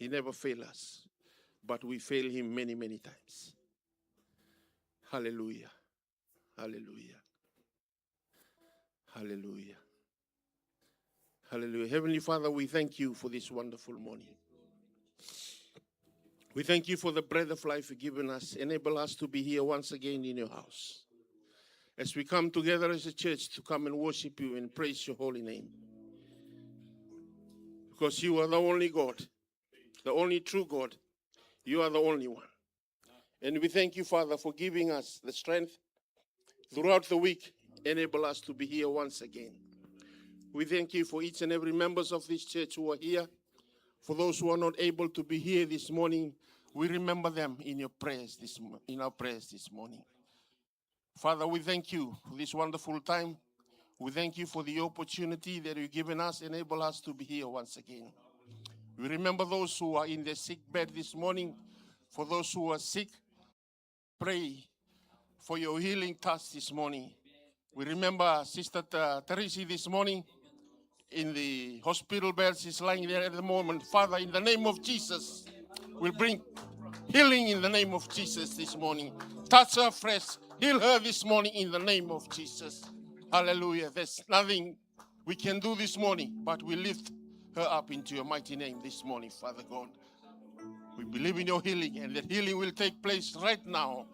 He never fails us, but we fail him many, many times. Hallelujah. Hallelujah. Hallelujah. Hallelujah. Heavenly Father, we thank you for this wonderful morning. We thank you for the breath of life you've given us. Enable us to be here once again in your house. As we come together as a church to come and worship you and praise your holy name. Because you are the only God, the only true God. You are the only one. And we thank you, Father, for giving us the strength throughout the week. Enable us to be here once again. We thank you for each and every members of this church who are here. For those who are not able to be here this morning, we remember them in your prayers in our prayers this morning. Father, we thank you for this wonderful time. We thank you for the opportunity that you've given us. Enable us to be here once again. We remember those who are in their sick bed this morning. For those who are sick, pray for your healing touch this morning. We remember Sister Teresa this morning in the hospital bed. She's lying there at the moment. Father, in the name of Jesus, we bring healing in the name of Jesus this morning. Touch her fresh. Heal her this morning in the name of Jesus. Hallelujah. There's nothing we can do this morning, but we lift her up into your mighty name this morning, Father God. We believe in your healing, and that healing will take place right now.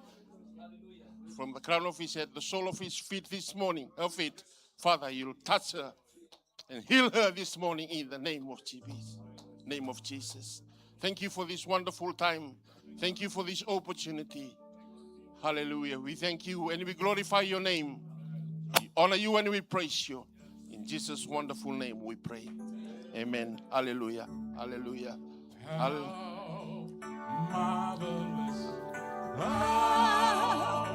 From the crown of his head, the sole of his feet this morning, her feet. Father, you'll touch her and heal her this morning in the name of Jesus. Name of Jesus. Thank you for this wonderful time. Thank you for this opportunity. Hallelujah. We thank you and we glorify your name. We honor you and we praise you. In Jesus' wonderful name we pray. Amen. Hallelujah. Hallelujah. How marvelous, how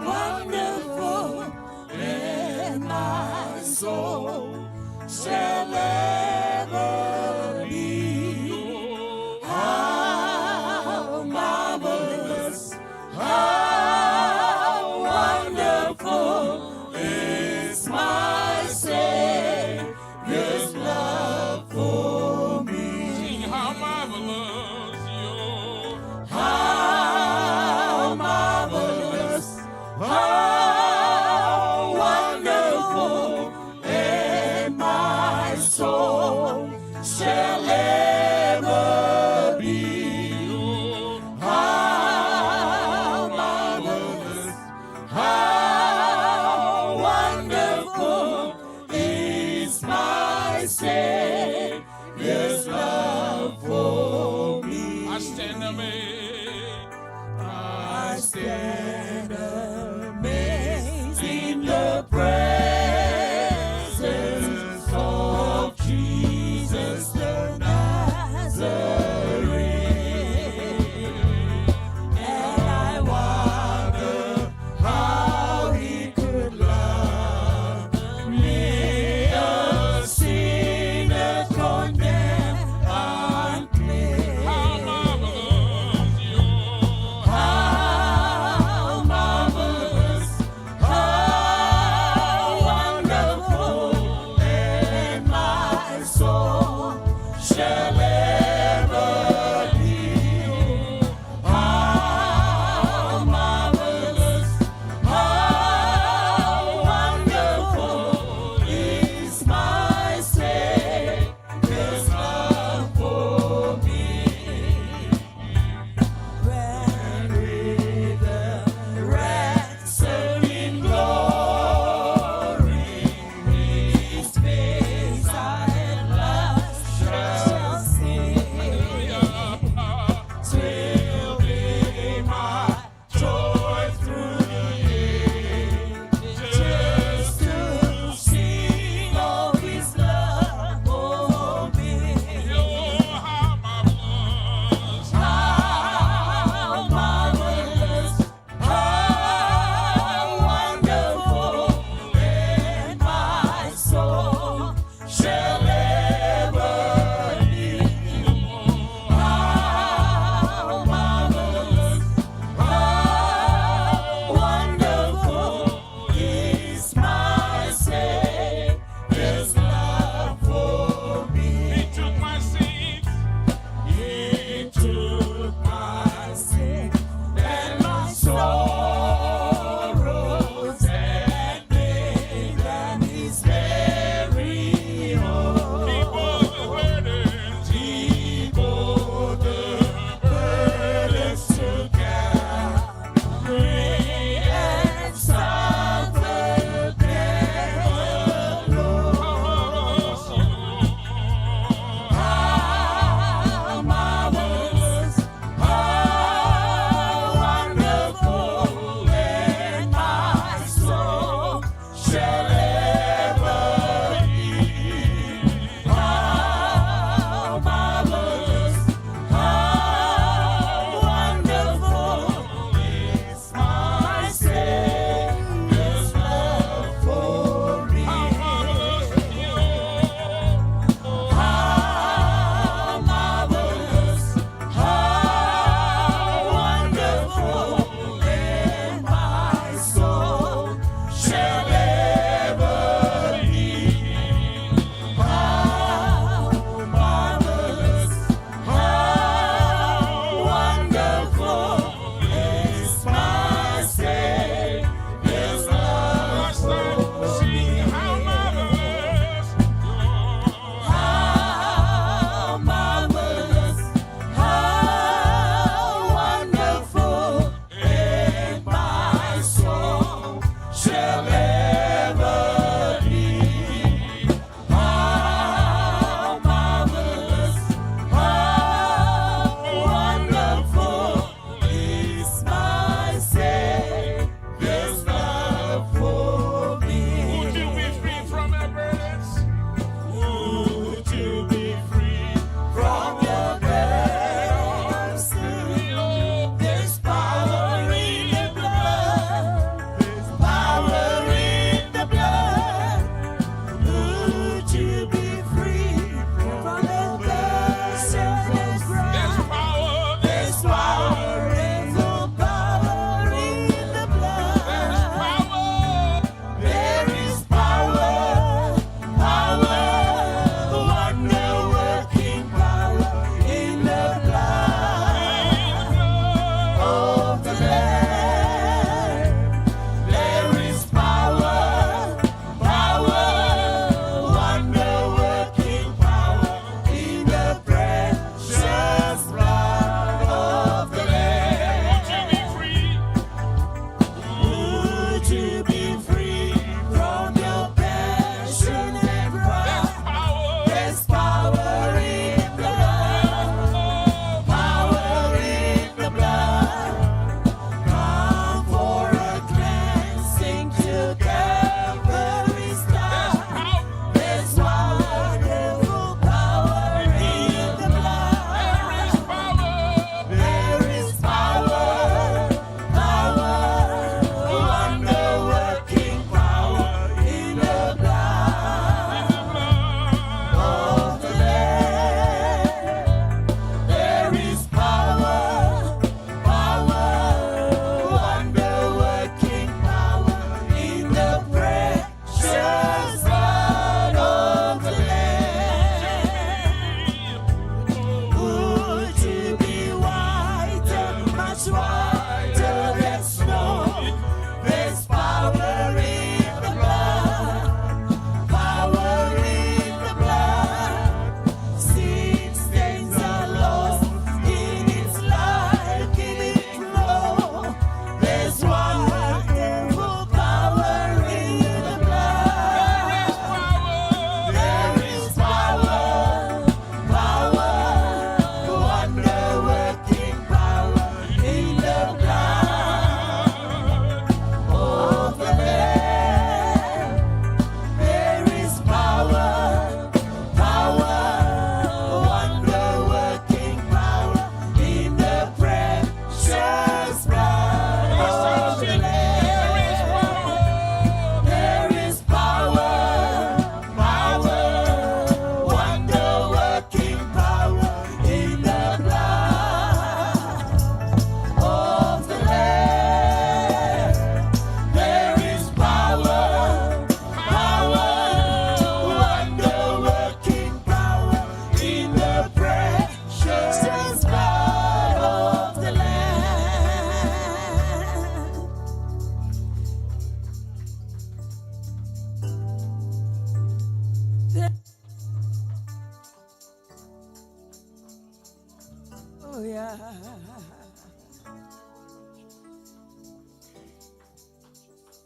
wonderful, and my soul shall ever be. How marvelous, how wonderful is my Savior's love for me. Sing how marvelous, how marvelous, how wonderful, and my soul shall ever be. How marvelous, how wonderful is my Savior's love for me. I stand amazed in the presence of Jesus the Nazarene, and I wonder how he could love me, a sinner condemned unclean. How marvelous, how marvelous, how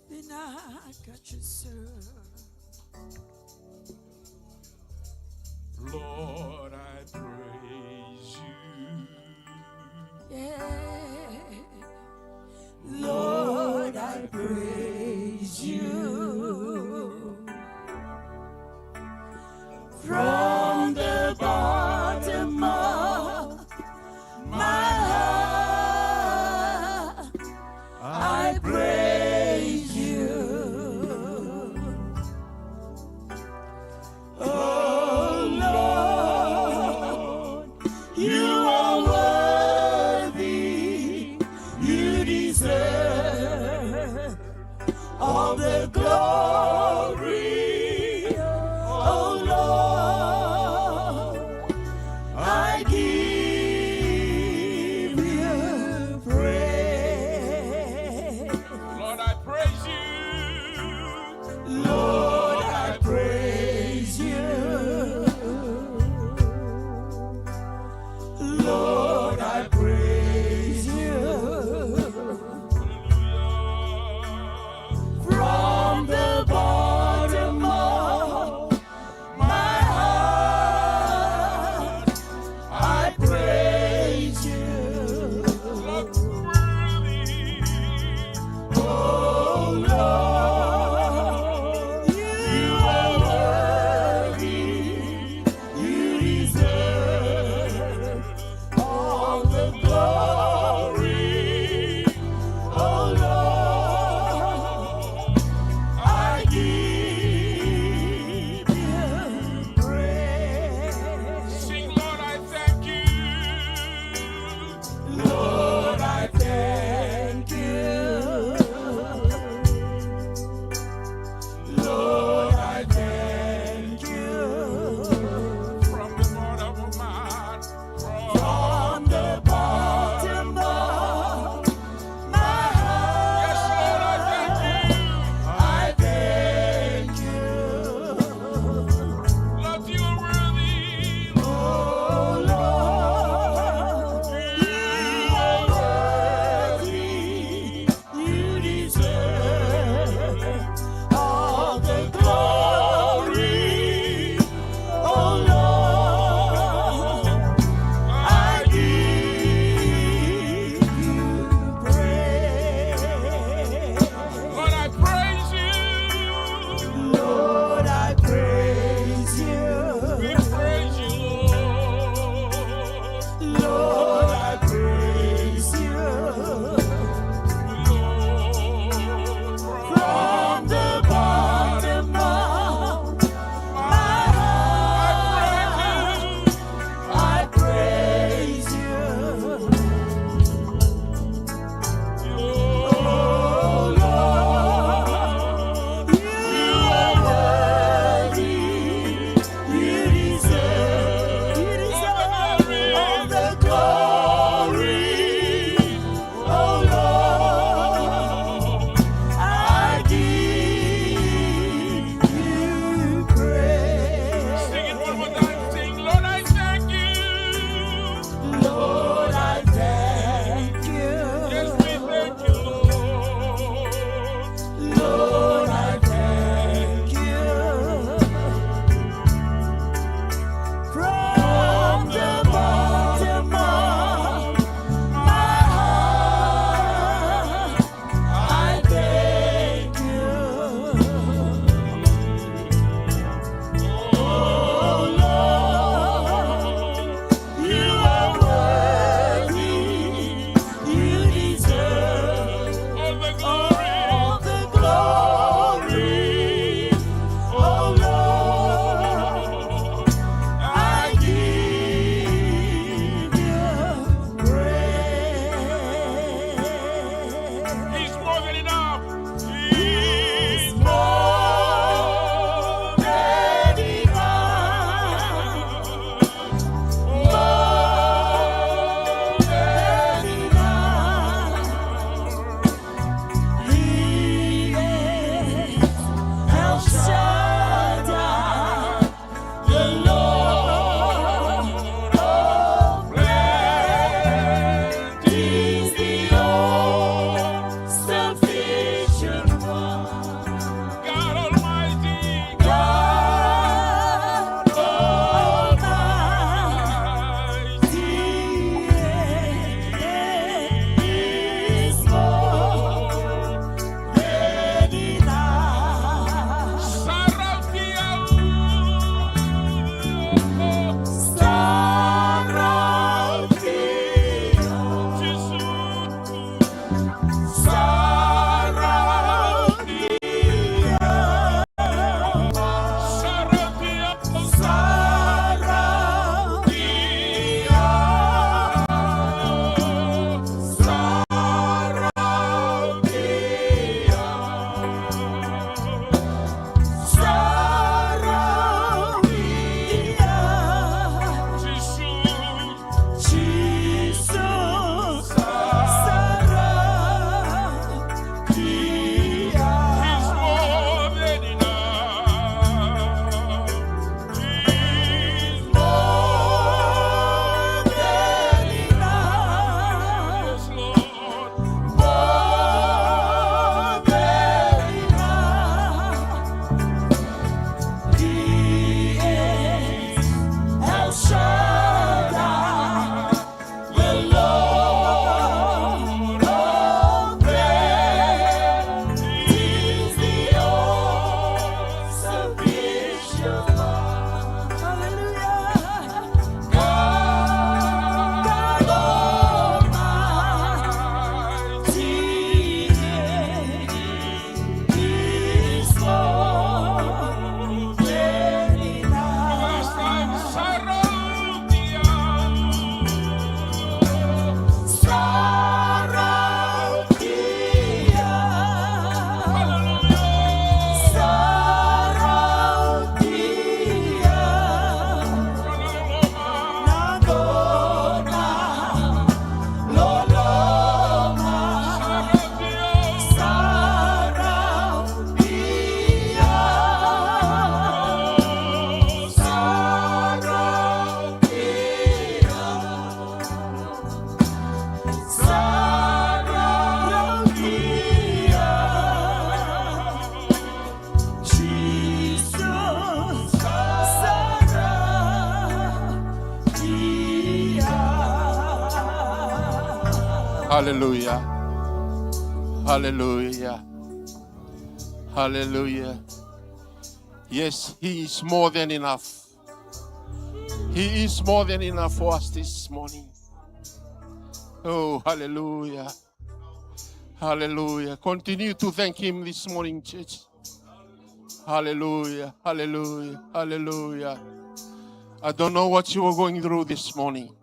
Then I got you, sir. Lord, I praise you. Yeah. Lord, I praise you. From the bottom of my heart, I praise you. Hallelujah. Hallelujah. Hallelujah. Yes, He is more than enough. He is more than enough for us this morning. Oh, hallelujah. Hallelujah. Continue to thank Him this morning, church. Hallelujah. Hallelujah. Hallelujah. I don't know what you were going through this morning.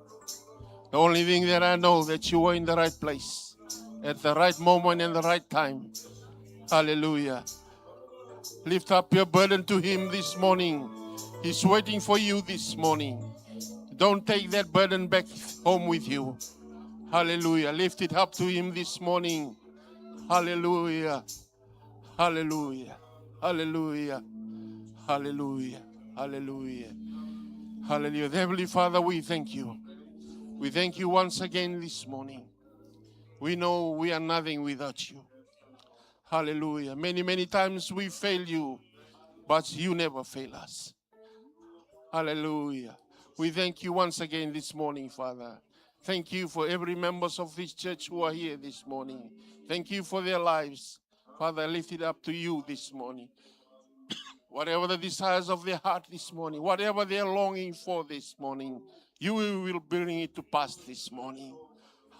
The only thing that I know that you were in the right place at the right moment and the right time. Hallelujah. Lift up your burden to Him this morning. He's waiting for you this morning. Don't take that burden back home with you. Hallelujah. Lift it up to Him this morning. Hallelujah. Hallelujah. Hallelujah. Hallelujah. Hallelujah. Hallelujah. Heavenly Father, we thank you. We thank you once again this morning. We know we are nothing without you. Hallelujah. Many, many times we fail you, but you never fail us. Hallelujah. We thank you once again this morning, Father. Thank you for every members of this church who are here this morning. Thank you for their lives. Father, I lift it up to you this morning. Whatever the desires of their heart this morning, whatever they are longing for this morning, you will bring it to pass this morning.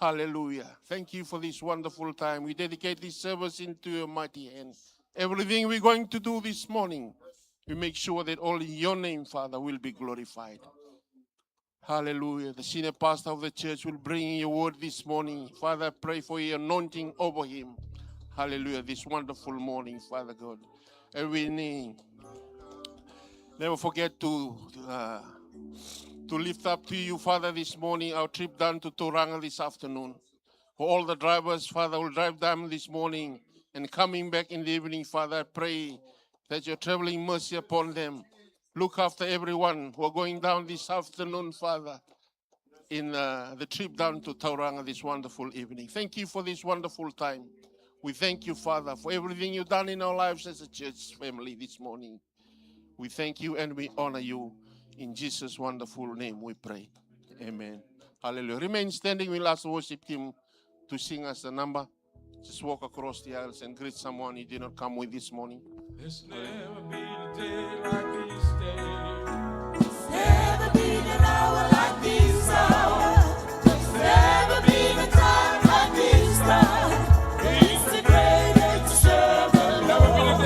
Hallelujah. Thank you for this wonderful time. We dedicate this service into your mighty hand. Everything we're going to do this morning, we make sure that only your name, Father, will be glorified. Hallelujah. The senior pastor of the church will bring your word this morning. Father, I pray for your anointing over him. Hallelujah. This wonderful morning, Father God. Every name. Never forget to lift up to you, Father, this morning, our trip down to Tauranga this afternoon. For all the drivers, Father, will drive down this morning and coming back in the evening, Father, I pray that your traveling mercy upon them. Look after everyone who are going down this afternoon, Father, in the trip down to Tauranga this wonderful evening. Thank you for this wonderful time. We thank you, Father, for everything you've done in our lives as a church family this morning. We thank you and we honor you. In Jesus' wonderful name we pray. Amen. Hallelujah. Remain standing. We'll ask the worship team to sing us the number. Just walk across the aisles and greet someone you did not come with this morning. There's never been a day like this day. There's never been an hour like this hour. There's never been a time like this time. It's a great day to serve the Lord.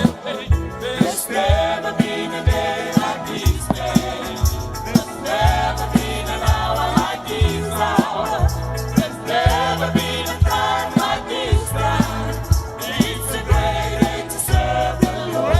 There's never been a day like this day. There's never been an hour like this hour. There's never been a time like this time. It's a great day to serve the Lord.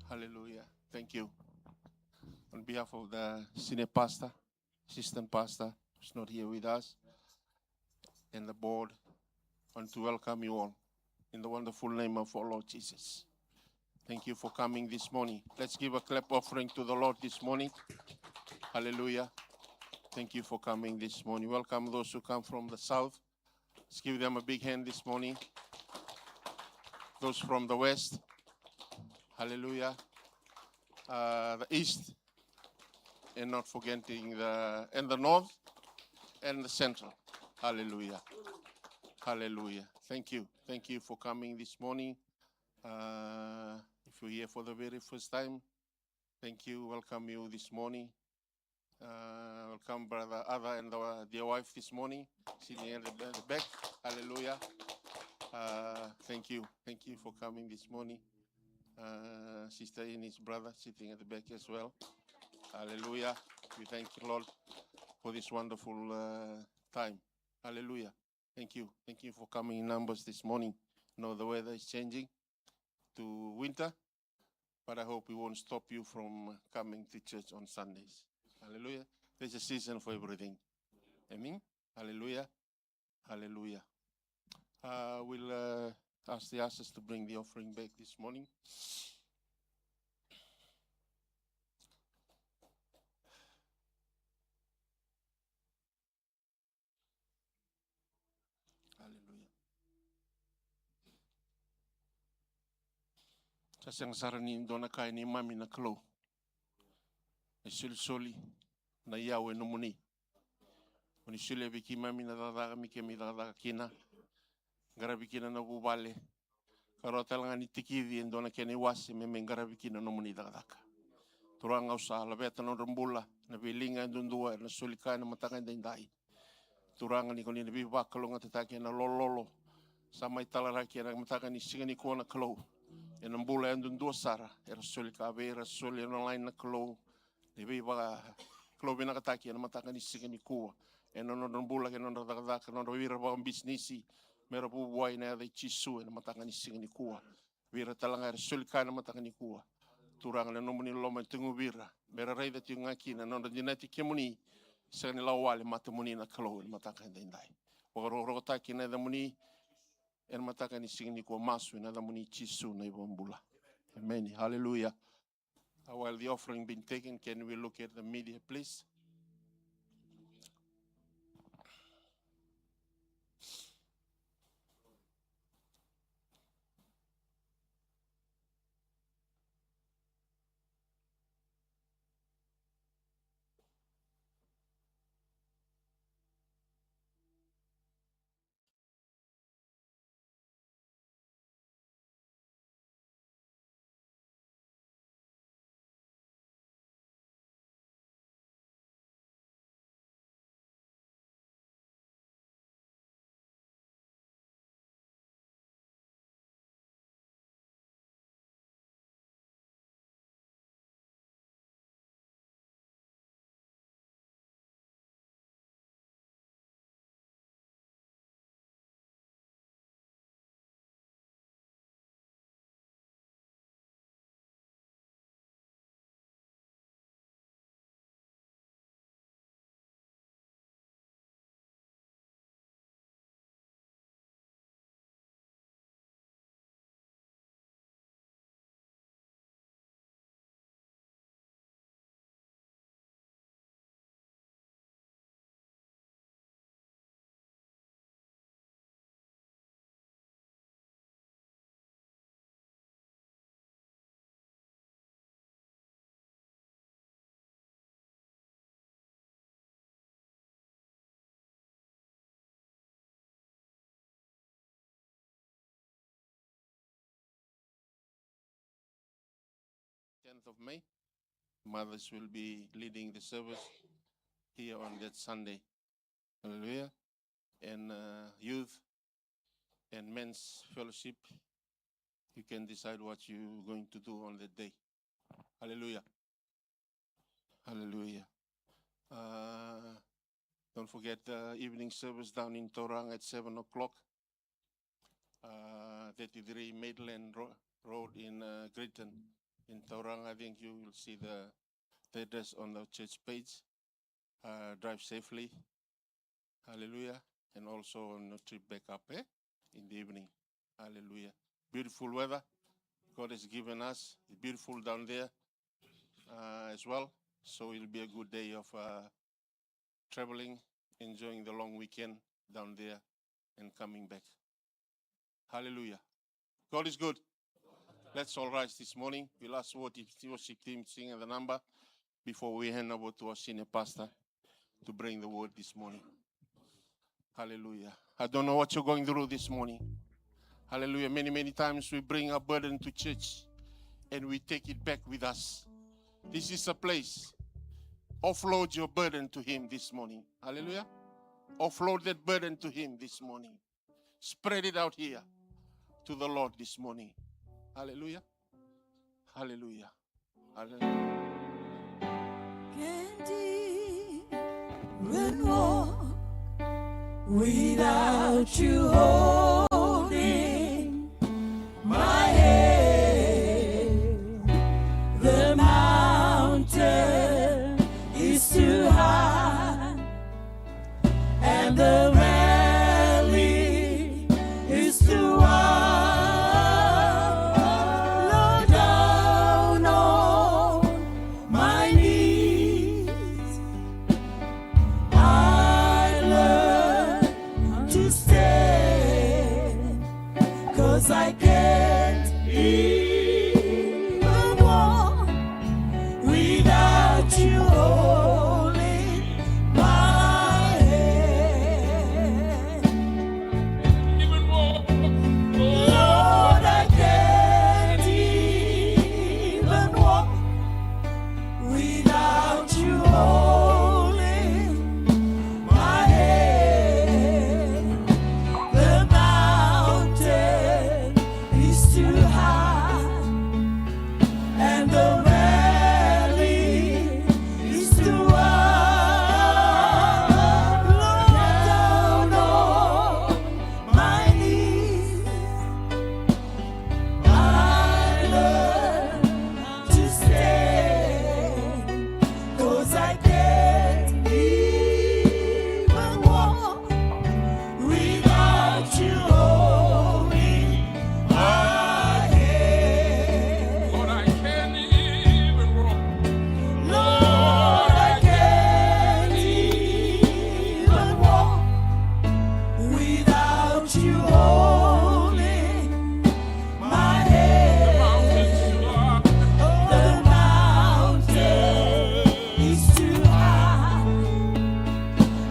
Hallelujah. Thank you. On behalf of the senior pastor, assistant pastor, who's not here with us, and the board, I want to welcome you all in the wonderful name of our Lord Jesus. Thank you for coming this morning. Let's give a clap offering to the Lord this morning. Hallelujah. Thank you for coming this morning. Welcome those who come from the south. Let's give them a big hand this morning. Those from the west. Hallelujah. The east. And not forgetting the north and the central. Hallelujah. Hallelujah. Thank you. Thank you for coming this morning. If you're here for the very first time, thank you. Welcome you this morning. Welcome Brother Ada and their wife this morning, sitting at the back. Hallelujah. Thank you. Thank you for coming this morning. Sister Ini's brother sitting at the back as well. Hallelujah. We thank you, Lord, for this wonderful time. Hallelujah. Thank you. Thank you for coming in numbers this morning. I know the weather is changing to winter, but I hope we won't stop you from coming to church on Sundays. Hallelujah. There's a season for everything. Amen. Hallelujah. Hallelujah. We'll ask the ushers to bring the offering back this morning. Hallelujah. Sasang sarani dona kai ni mami na klo. E soli na yawe no muni. Oni sule biki mami na dadaga mi ke mi dadaga kina. Garabikina na bubale. Karota langa ni tikidi dona kene wasi me garabikina no muni dadaga. Turanga usa la beta no rambula na bilinga ndundua na sulika na matanga ndai. Turanga ni koni na biba kalonga tatake na lololo. Sama italara ki na matanga ni singa ni kona klo. E na mbula ndundua sara era sulika vera suli na line na klo. Ni biba klo bina kataki na matanga ni singa ni kuwa. E no rambula ke no dadaga no vira ba business mera bubuai na de chisu na matanga ni singa ni kuwa. Vira talanga era sulika na matanga ni kuwa. Turang le nomuni loma tungu vira mera reida tunga kina no dinati kemuni sa ni lawale matamuni na kalo mataka ndai oro taki na da muni en mataka ni singni ko masu na da muni chisu na ibombula. Amen. Hallelujah. While the offering been taken, can we look at the media, please? Of May, mothers will be leading the service here on that Sunday. Hallelujah. And youth and men's fellowship, you can decide what you're going to do on that day. Hallelujah. Hallelujah. Don't forget the evening service down in Torang at 7 o'clock. 33 Maitland Road in Gritton. in Tauranga. I think you will see the address on the church page. Drive safely. Hallelujah. And also on the trip back up in the evening. Hallelujah. Beautiful weather God has given us. It's beautiful down there as well. So it'll be a good day of traveling, enjoying the long weekend down there and coming back. Hallelujah. God is good. Let's all rise this morning. We'll ask worship team singing the number before we hand over to our senior pastor to bring the word this morning. Hallelujah. I don't know what you're going through this morning. Hallelujah. Many times we bring our burden to church and we take it back with us. This is a place. Offload your burden to Him this morning. Hallelujah. Offload that burden to Him this morning. Spread it out here to the Lord this morning. Hallelujah. Hallelujah. Hallelujah. Can't even walk without you holding my hand. The mountain is too high and the valley is too wide. Low down on my knees, I learn to stand, 'cause I can't even walk without you holding my hand. Even more. Lord, I can't even walk without you holding my hand. The mountain is too high and the valley is too wide. Lord, down on my knees, I learn to stand, 'cause I can't even walk without you holding my hand. Lord, I can't even walk. Lord, I can't even walk without you holding my Mountains hand. too high. The mountain is too high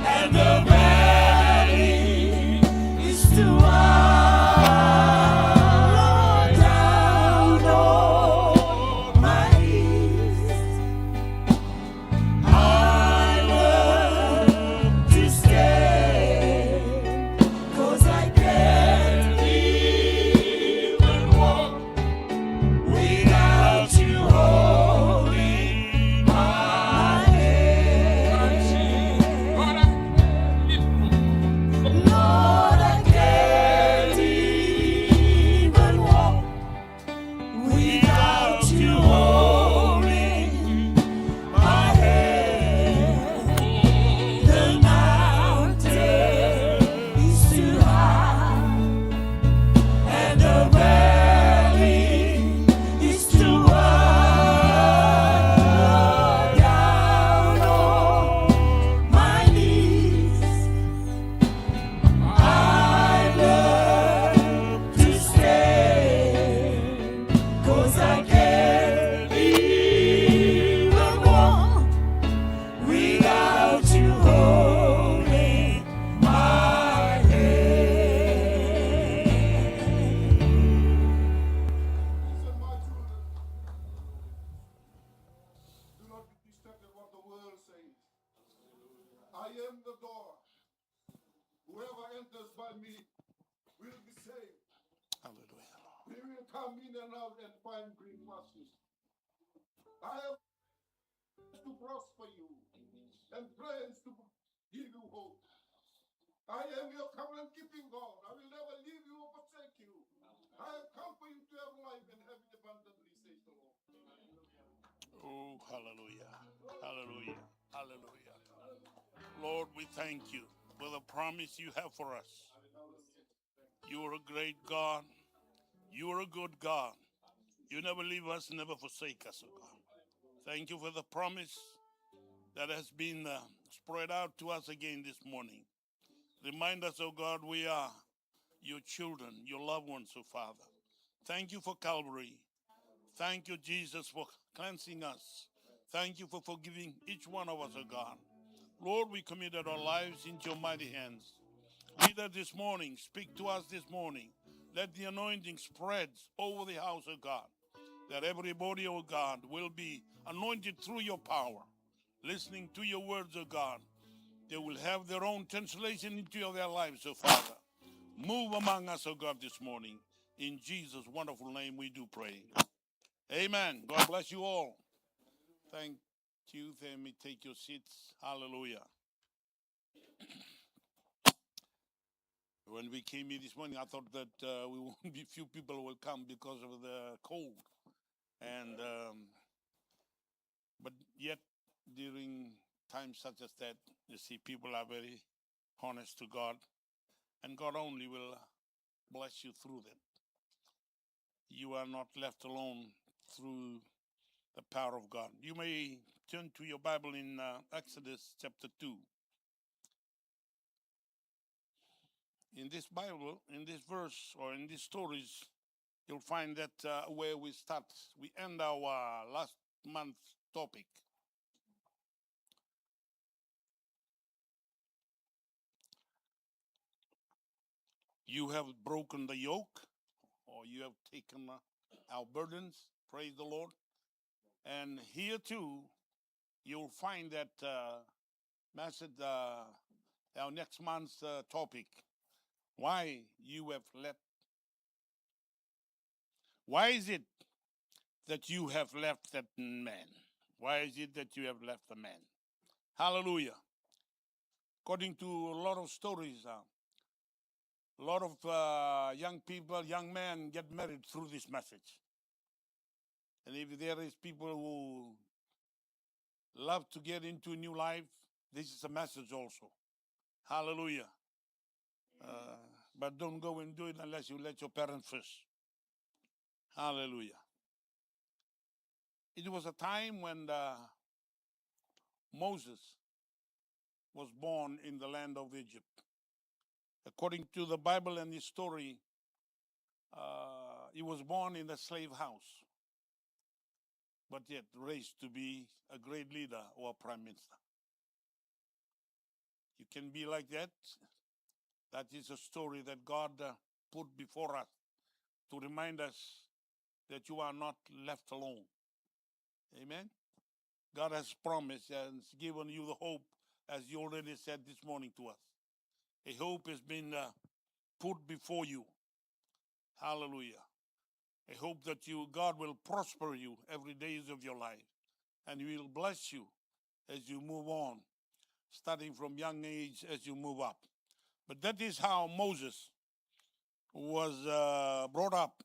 and the valley is too wide. Lord, down on my knees, I learn to stand, 'cause I can't even walk without you holding my hand. Lord, I can't even walk. Lord, I can't even walk without you holding my hand. The mountain is too high and the valley is too wide. Down on my knees, I learn to stand, 'cause I can't even walk without you holding my hand. Listen, my children. Do not be distracted what the world says. I am the door. Whoever enters by me will be saved. Hallelujah. He will come in and out and find green pastures. I have plans to prosper you and plans to give you hope. I am your covenant keeping God. I will never leave you or forsake you. I have come for you to have life and have it abundantly, says the Lord. Hallelujah. Hallelujah. Hallelujah. Lord, we thank you for the promise you have for us. You are a great God. You are a good God. You never leave us, never forsake us, oh God. Thank you for the promise that has been spread out to us again this morning. Remind us, oh God, we are your children, your loved ones, oh Father. Thank you for Calvary. Thank you, Jesus, for cleansing us. Thank you for forgiving each one of us, oh God. Lord, we committed our lives into your mighty hands. Lead us this morning. Speak to us this morning. Let the anointing spread over the house of God, that everybody, oh God, will be anointed through your power, listening to your words, oh God. They will have their own translation into their lives, oh Father. Move among us, oh God, this morning. In Jesus' wonderful name we do pray. Amen. God bless you all. Thank you. Let me take your seats. Hallelujah. When we came here this morning, I thought that we won't be few people will come because of the cold. And but yet during times such as that, you see people are very honest to God, and God only will bless you through that. You are not left alone through the power of God. You may turn to your Bible in Exodus chapter 2. In this Bible, in this verse, or in these stories, you'll find that where we start, we end our last month's topic. You have broken the yoke, or you have taken our burdens. Praise the Lord. And here too, you'll find that message, our next month's topic. Why you have left? Why is it that you have left that man? Why is it that you have left the man? Hallelujah. According to a lot of stories, a lot of young people, young men get married through this message. And if there is people who love to get into a new life, this is a message also. Hallelujah. But don't go and do it unless you let your parents first. Hallelujah. It was a time when Moses was born in the land of Egypt. According to the Bible and the story, he was born in a slave house, but yet raised to be a great leader or a prime minister. You can be like that. That is a story that God put before us to remind us that you are not left alone. Amen. God has promised and given you the hope, as you already said this morning to us. A hope has been put before you. Hallelujah. I hope that God will prosper you every day of your life, and He will bless you as you move on, starting from young age as you move up. But that is how Moses was brought up.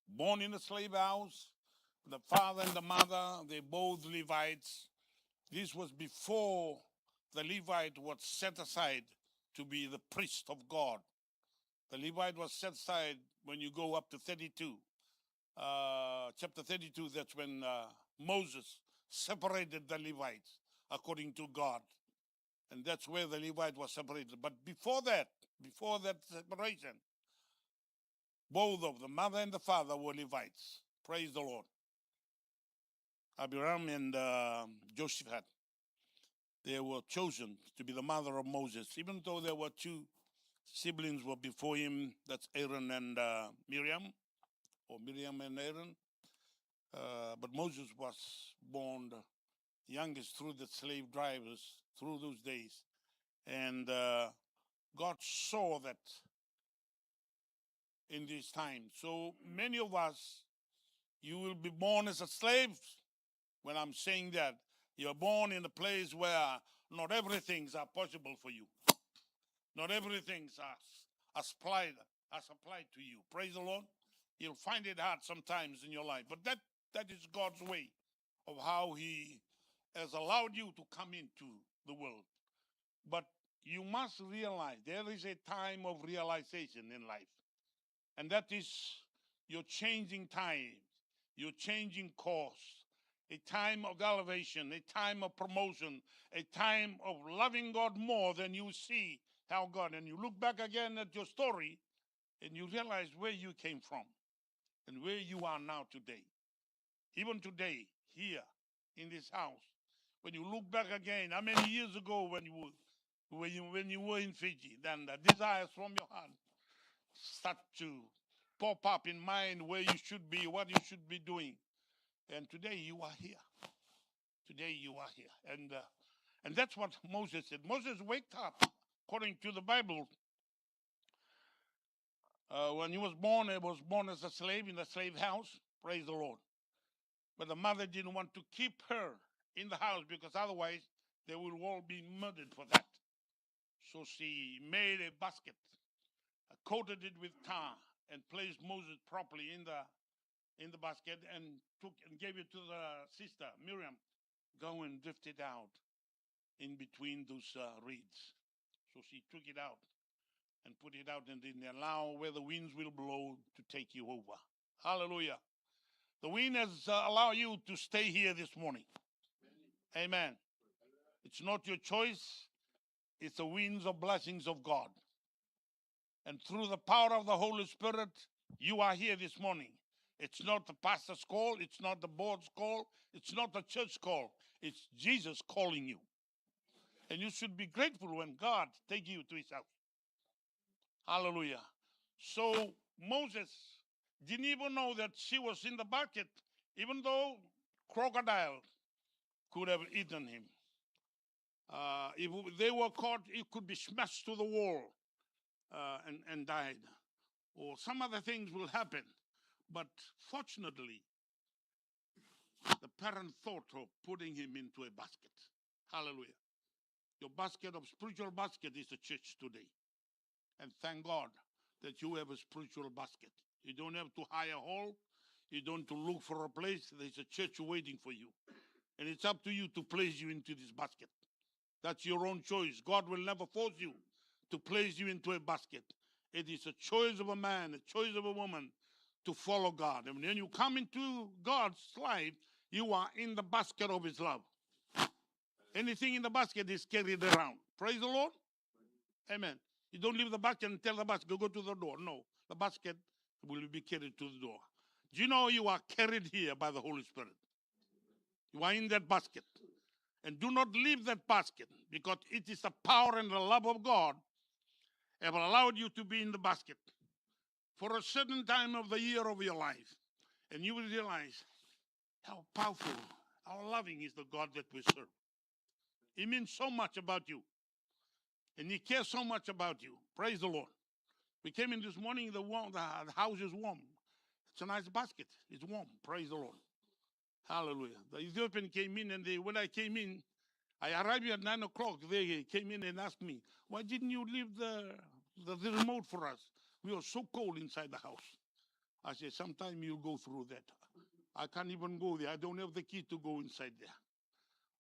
Born in a slave house, the father and the mother, they both Levites. This was before the Levite was set aside to be the priest of God. The Levite was set aside when you go up to 32. Chapter 32, that's when Moses separated the Levites according to God. And that's where the Levite was separated. But before that separation, both of the mother and the father were Levites. Praise the Lord. Abraham and Joshaphat, they were chosen to be the mother of Moses, even though there were two siblings were before him. That's Aaron and Miriam, or Miriam and Aaron. But Moses was born the youngest through the slave drivers through those days. And God saw that in this time. So many of us, you will be born as a slave. When I'm saying that, you're born in a place where not everything's are possible for you. Not everything's as applied to you. Praise the Lord. You'll find it hard sometimes in your life, but that is God's way. of how he has allowed you to come into the world. But you must realize there is a time of realization in life. And that is your changing time, your changing course, a time of elevation, a time of promotion, a time of loving God more than you see how God. And you look back again at your story and you realize where you came from and where you are now today. Even today, here in this house, when you look back again, how many years ago when you were in Fiji, then the desires from your heart start to pop up in mind where you should be, what you should be doing. And today you are here. Today you are here. And that's what Moses said. Moses waked up, according to the Bible. When he was born as a slave in the slave house. Praise the Lord. But the mother didn't want to keep her in the house because otherwise they will all be murdered for that. So she made a basket, coated it with tar, and placed Moses properly in the basket and gave it to the sister Miriam. Go and drift it out in between those reeds. So she took it out and put it out and didn't allow where the winds will blow to take you over. Hallelujah. The wind has allowed you to stay here this morning. Amen. It's not your choice. It's the winds of blessings of God. And through the power of the Holy Spirit, you are here this morning. It's not the pastor's call. It's not the board's call. It's not the church call. It's Jesus calling you. And you should be grateful when God takes you to his house. Hallelujah. So Moses didn't even know that she was in the bucket, even though crocodile could have eaten him. If they were caught, it could be smashed to the wall and died. Or some other things will happen. But fortunately, the parent thought of putting him into a basket. Hallelujah. Your basket of spiritual basket is the church today. And thank God that you have a spiritual basket. You don't have to hire a hall. You don't have to look for a place. There's a church waiting for you. And it's up to you to place you into this basket. That's your own choice. God will never force you to place you into a basket. It is a choice of a man, a choice of a woman to follow God. And when you come into God's life, you are in the basket of his love. Anything in the basket is carried around. Praise the Lord. Amen. You don't leave the basket and tell the basket, go to the door. No, the basket will be carried to the door. Do you know you are carried here by the Holy Spirit? You are in that basket. And do not leave that basket because it is the power and the love of God that will allow you to be in the basket for a certain time of the year of your life. And you will realize how powerful, how loving is the God that we serve. He means so much about you. And he cares so much about you. Praise the Lord. We came in this morning, the house is warm. It's a nice basket. It's warm. Praise the Lord. Hallelujah. The Ethiopian came in, and when I came in, I arrived here at 9 o'clock. They came in and asked me, why didn't you leave the remote for us? We were so cold inside the house. I said, sometime you'll go through that. I can't even go there. I don't have the key to go inside there.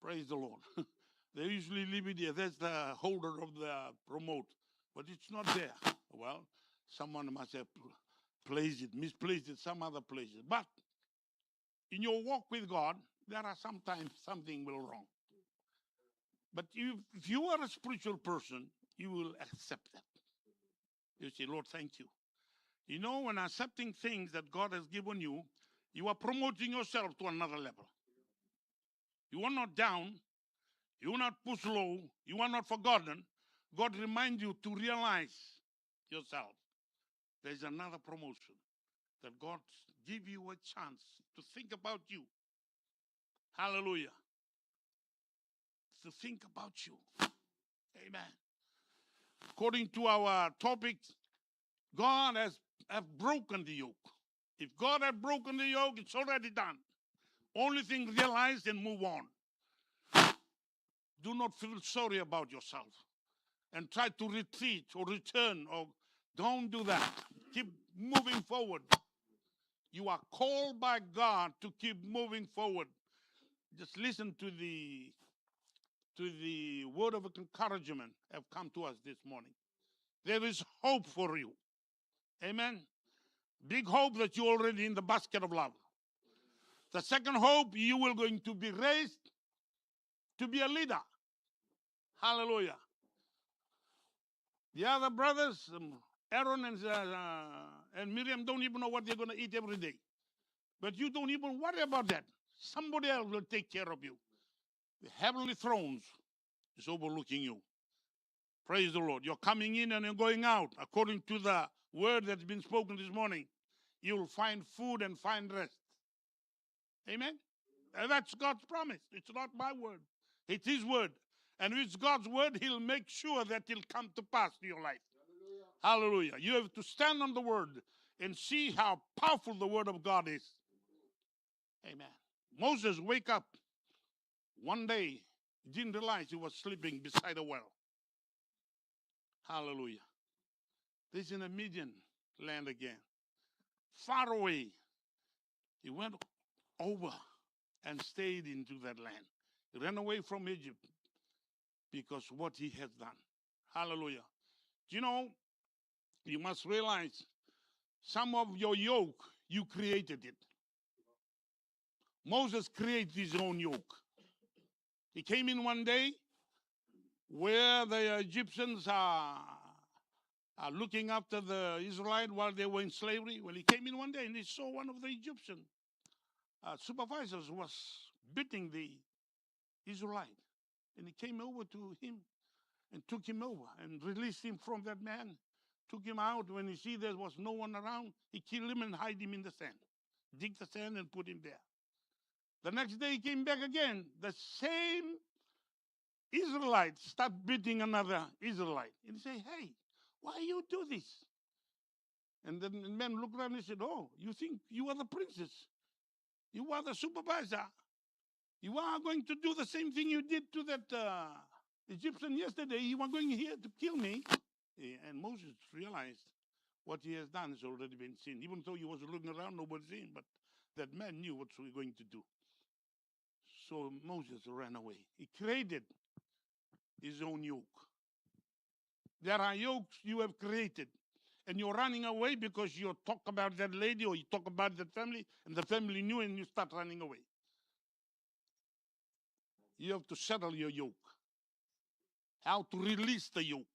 Praise the Lord. They usually leave it there. That's the holder of the remote. But it's not there. Well, someone must have placed it, misplaced it, some other places. But in your walk with God, there are sometimes something will wrong. But if you are a spiritual person, you will accept that. You say, Lord, thank you. You know, when accepting things that God has given you, you are promoting yourself to another level. You are not down. You are not pushed low. You are not forgotten. God reminds you to realize yourself. There's another promotion that God give you a chance to think about you. Hallelujah. To think about you. Amen. According to our topic, God has broken the yoke. If God had broken the yoke, it's already done. Only thing, realize and move on. Do not feel sorry about yourself and try to retreat or return, or don't do that. Keep moving forward. You are called by God to keep moving forward. just listen to the word of encouragement have come to us this morning. There is hope for you. Amen. Big hope that you're already in the basket of love. The second hope, you will going to be raised to be a leader. Hallelujah. The other brothers, Aaron and Miriam, don't even know what they're going to eat every day. But you don't even worry about that. Somebody else will take care of you. The heavenly thrones is overlooking you. Praise the Lord. You're coming in and you're going out. According to the word that's been spoken this morning, you'll find food and find rest. Amen? And that's God's promise. It's not my word. It's His word. And with God's word, He'll make sure that it'll come to pass in your life. Hallelujah. You have to stand on the word and see how powerful the word of God is. Amen. Moses wake up one day, he didn't realize he was sleeping beside a well. Hallelujah. This is in a Midian land again. Far away. He went over and stayed into that land. He ran away from Egypt because what he has done. Hallelujah. Do you know, you must realize some of your yoke, you created it. Moses created his own yoke. He came in one day where the Egyptians are looking after the Israelites while they were in slavery. Well, he came in one day and he saw one of the Egyptian supervisors was beating the Israelite. And he came over to him and took him over and released him from that man. Took him out. When he see there was no one around, he killed him and hide him in the sand. Dig the sand and put him there. The next day he came back again. The same Israelite start beating another Israelite. And he say, hey, why you do this? And then the man looked around and said, oh, you think you are the princess? You are the supervisor. You are going to do the same thing you did to that Egyptian yesterday. You are going here to kill me. And Moses realized what he has done has already been seen. Even though he was looking around, nobody seen, but that man knew what he was going to do. So Moses ran away. He created his own yoke. There are yokes you have created. And you're running away because you talk about that lady or you talk about that family, and the family knew and you start running away. You have to settle your yoke. How to release the yoke.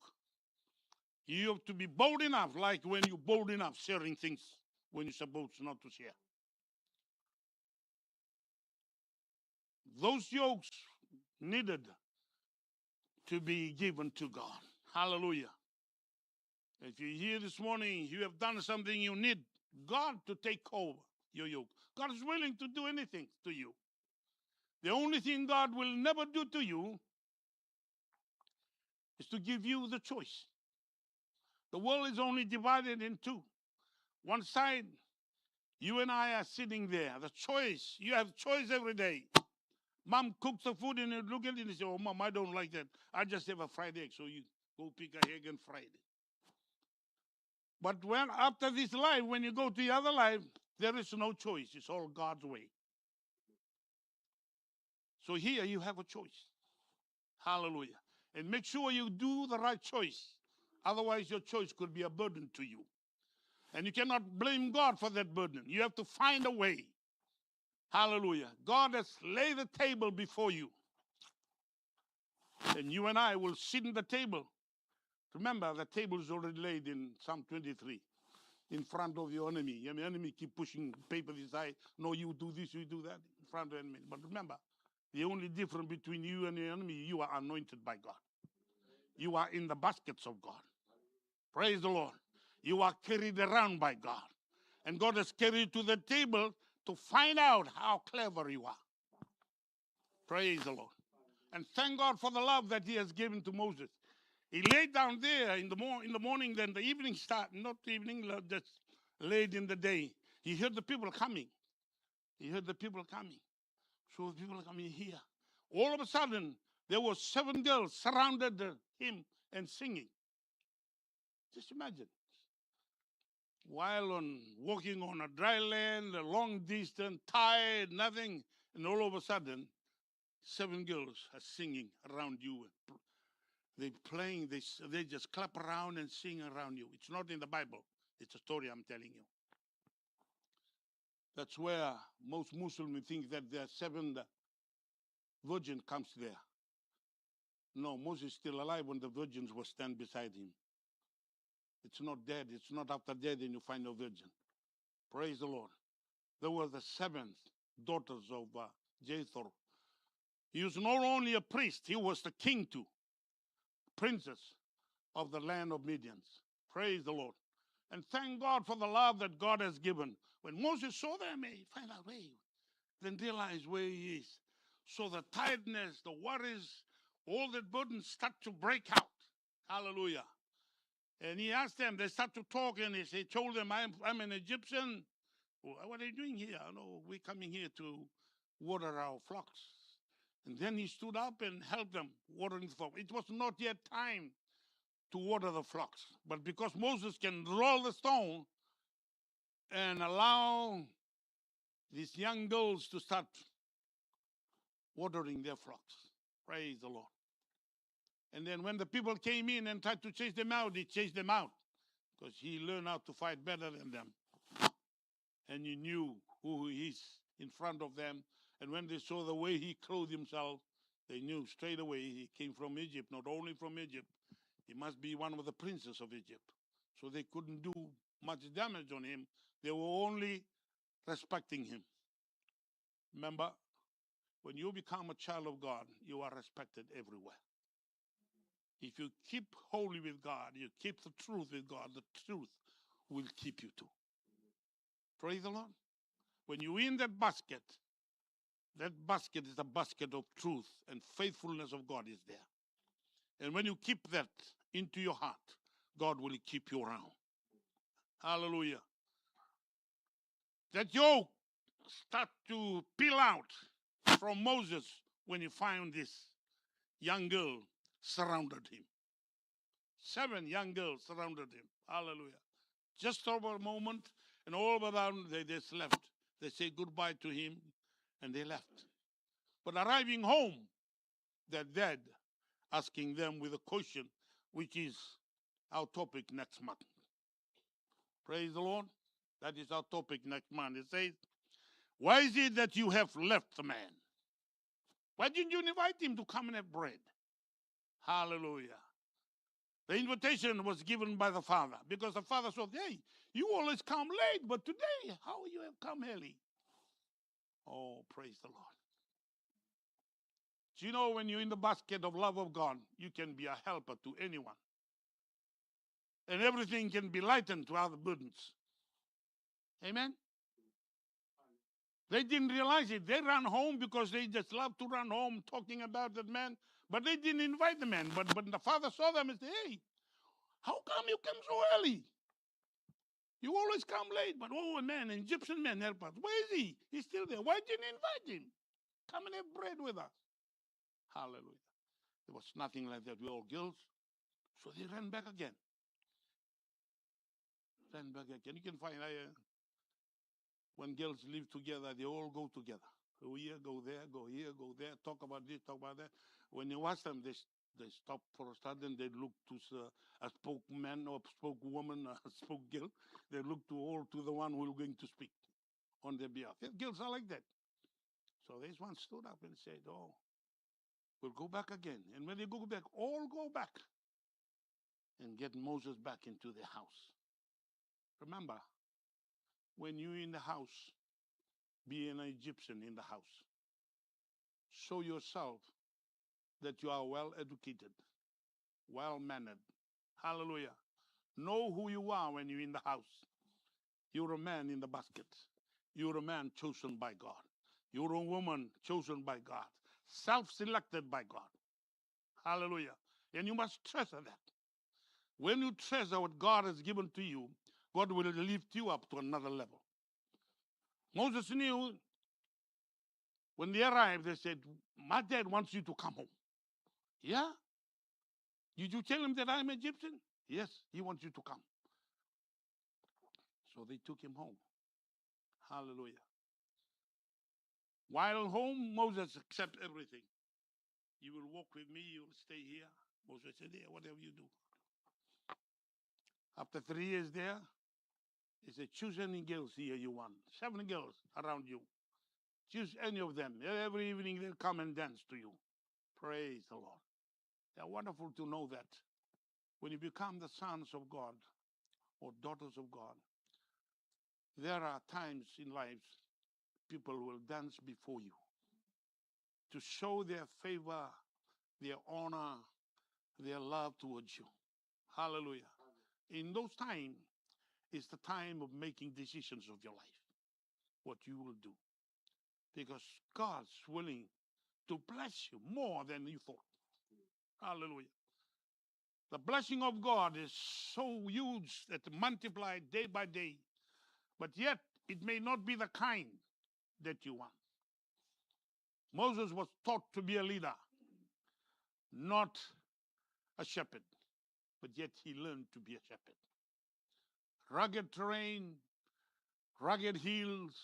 You have to be bold enough, like when you're bold enough sharing things when you're supposed not to share. Those yokes needed to be given to God. Hallelujah. If you're here this morning, you have done something, you need God to take over your yoke. God is willing to do anything to you. The only thing God will never do to you is to give you the choice. The world is only divided in two. One side, you and I are sitting there. The choice, you have choice every day. Mom cooks the food and you look at it and you say, oh, Mom, I don't like that. I just have a fried egg. So you go pick an egg and fry it. But when after this life, when you go to the other life, there is no choice. It's all God's way. So here you have a choice. Hallelujah. And make sure you do the right choice. Otherwise, your choice could be a burden to you. And you cannot blame God for that burden. You have to find a way. Hallelujah. God has laid the table before you. And you and I will sit at the table. Remember, the table is already laid in Psalm 23 in front of your enemy. Your enemy keep pushing paper this side. No, you do this, you do that in front of the enemy. But remember, the only difference between you and the enemy, you are anointed by God. You are in the baskets of God. Praise the Lord. You are carried around by God. And God has carried you to the table to find out how clever you are. Praise the Lord. And thank God for the love that He has given to Moses. He laid down there in the morning, then the evening start, not evening, just late in the day. He heard the people coming. He heard the people coming. So the people are coming here. All of a sudden, there were 7 girls surrounded him and singing. Just imagine. While walking on a dry land, a long distance, tired, nothing, and all of a sudden, 7 girls are singing around you. They're playing, they just clap around and sing around you. It's not in the Bible. It's a story I'm telling you. That's where most Muslims think that there are 7 virgin comes there. No, Moses is still alive when the virgins will stand beside him. It's not dead. It's not after death and you find a virgin. Praise the Lord. There were the 7 daughters of Jethro. He was not only a priest, he was the king too. Princess of the land of Midians. Praise the Lord. And thank God for the love that God has given. When Moses saw them, he found out, then realized where he is. So the tiredness, the worries, all the burdens start to break out. Hallelujah. And he asked them, they start to talk, and he told them, I'm an Egyptian. What are you doing here? No, we're coming here to water our flocks. And then he stood up and helped them watering the flock. It was not yet time to water the flocks. But because Moses can roll the stone and allow these young girls to start watering their flocks. Praise the Lord. And then when the people came in and tried to chase them out, he chased them out because he learned how to fight better than them. And he knew who he is in front of them. And when they saw the way he clothed himself, they knew straight away he came from Egypt. Not only from Egypt, he must be one of the princes of Egypt. So they couldn't do much damage on him. They were only respecting him. Remember, when you become a child of God, you are respected everywhere. If you keep holy with God, you keep the truth with God, the truth will keep you too. Praise the Lord. When you in that basket is a basket of truth, and faithfulness of God is there. And when you keep that into your heart, God will keep you around. Hallelujah. That yoke start to peel out from Moses when he found this young girl surrounded him. 7 young girls surrounded him. Hallelujah. Just over a moment, and all of a sudden they just left. They say goodbye to him, and they left. But arriving home, they're dead, asking them with a question, which is our topic next month. Praise the Lord. That is our topic next month. It says, why is it that you have left the man? Why didn't you invite him to come and have bread? Hallelujah. The invitation was given by the father because the father said, hey, you always come late, but today, how you have come early? Oh, praise the Lord. Do you know when you're in the basket of love of God, you can be a helper to anyone. And everything can be lightened to other burdens. Amen? They didn't realize it. They ran home because they just love to run home talking about that man. But they didn't invite the man. But the father saw them and said, hey, how come you come so early? You always come late. But oh, man, an Egyptian man help us. Where is he? He's still there. Why didn't you invite him? Come and have bread with us. Hallelujah. There was nothing like that. We all girls. So they ran back again. Ran back again. You can find when girls live together, they all go together. Go here, go there, go here, go there, talk about this, talk about that. When you watch them, they stop for a second, they look to a spokesman or spokeswoman, a spoke girl. They look to the one who is going to speak on their behalf. Girls are like that. So this one stood up and said, oh, we'll go back again. And when they go back, all go back and get Moses back into the house. Remember, when you're in the house, be an Egyptian in the house. Show yourself that you are well educated, well mannered. Hallelujah. Know who you are when you're in the house. You're a man in the basket. You're a man chosen by God. You're a woman chosen by God, self-selected by God. Hallelujah. And you must treasure that. When you treasure what God has given to you, God will lift you up to another level. Moses knew when they arrived, they said, my dad wants you to come home. Yeah? Did you tell him that I'm Egyptian? Yes, he wants you to come. So they took him home. Hallelujah. While home, Moses accepted everything. You will walk with me, you will stay here. Moses said, yeah, whatever you do. After 3 years there, he said, choose any girls here you want. 7 girls around you. Choose any of them. Every evening they'll come and dance to you. Praise the Lord. They're wonderful to know that when you become the sons of God or daughters of God, there are times in life people will dance before you to show their favor, their honor, their love towards you. Hallelujah. In those times, it's the time of making decisions of your life, what you will do. Because God's willing to bless you more than you thought. Hallelujah. The blessing of God is so huge that multiplied day by day, but yet it may not be the kind that you want. Moses was taught to be a leader, not a shepherd, but yet he learned to be a shepherd. Rugged terrain, rugged hills,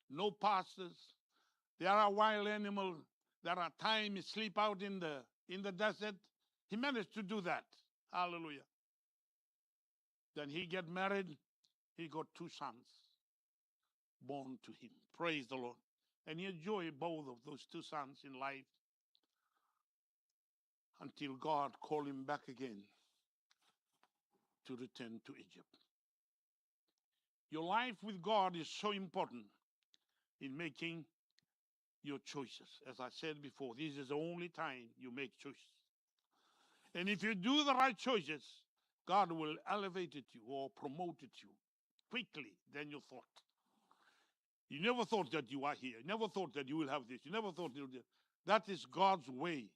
no pastures. There are wild animals. There are times he sleep out in the desert. He managed to do that. Hallelujah. Then he get married. He got 2 sons born to him. Praise the Lord. And he enjoyed both of those 2 sons in life until God called him back again to return to Egypt. Your life with God is so important in making your choices. As I said before, this is the only time you make choices. And if you do the right choices, God will elevate you or promote you quickly than you thought. You never thought that you are here. You never thought that you will have this. You never thought you will. That is God's way.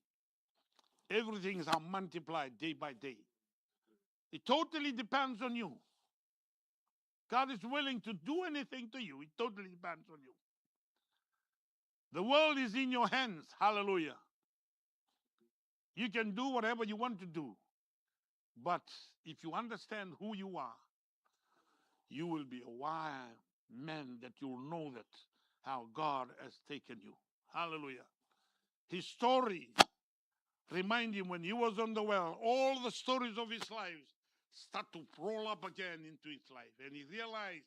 Everything is multiplied day by day. It totally depends on you. God is willing to do anything to you. It totally depends on you. The world is in your hands. Hallelujah. You can do whatever you want to do. But if you understand who you are, you will be a wise man that you'll know that how God has taken you. Hallelujah. His story remind him when he was on the well, all the stories of his life start to roll up again into his life. And he realized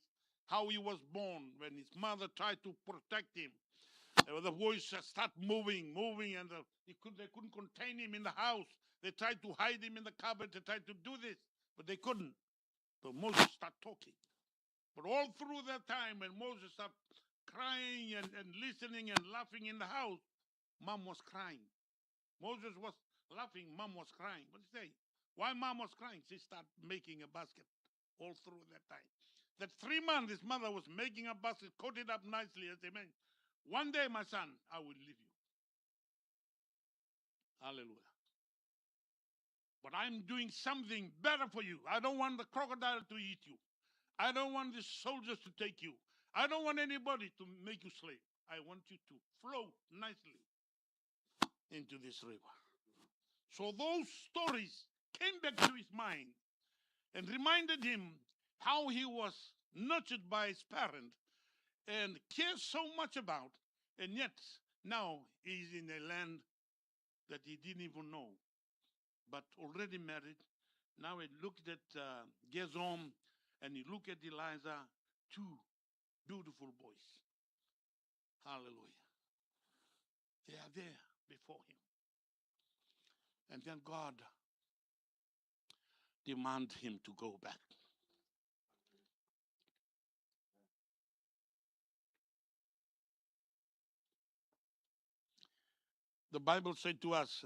how he was born when his mother tried to protect him. The voice start moving, and they couldn't contain him in the house. They tried to hide him in the cupboard. They tried to do this, but they couldn't. So Moses started talking. But all through that time, when Moses started crying and listening and laughing in the house, Mom was crying. Moses was laughing, Mom was crying. What did he say? Why Mom was crying? She started making a basket all through that time. That 3 months, his mother was making a basket, coated up nicely as they meant. One day, my son, I will leave you. Hallelujah. But I'm doing something better for you. I don't want the crocodile to eat you. I don't want the soldiers to take you. I don't want anybody to make you slave. I want you to float nicely into this river. So those stories came back to his mind and reminded him how he was nurtured by his parent and cares so much about, and yet now he's in a land that he didn't even know, but already married. Now he looked at Gezom and he looked at Eliza, 2 beautiful boys. Hallelujah. They are there before him. And then God demanded him to go back. The Bible said to us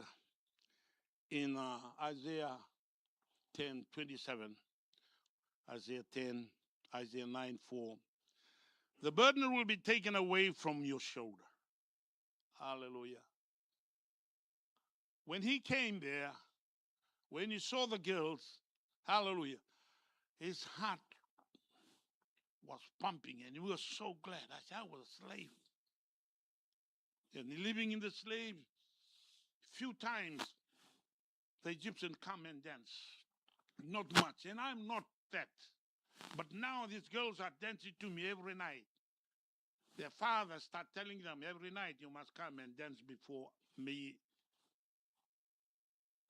in Isaiah 10:27, Isaiah 10, Isaiah 9:4, the burden will be taken away from your shoulder. Hallelujah. When he came there, when he saw the girls, hallelujah, his heart was pumping and he was so glad. I said, I was a slave. And living in the slave, few times the Egyptians come and dance. Not much. And I'm not that. But now these girls are dancing to me every night. Their fathers start telling them every night, you must come and dance before me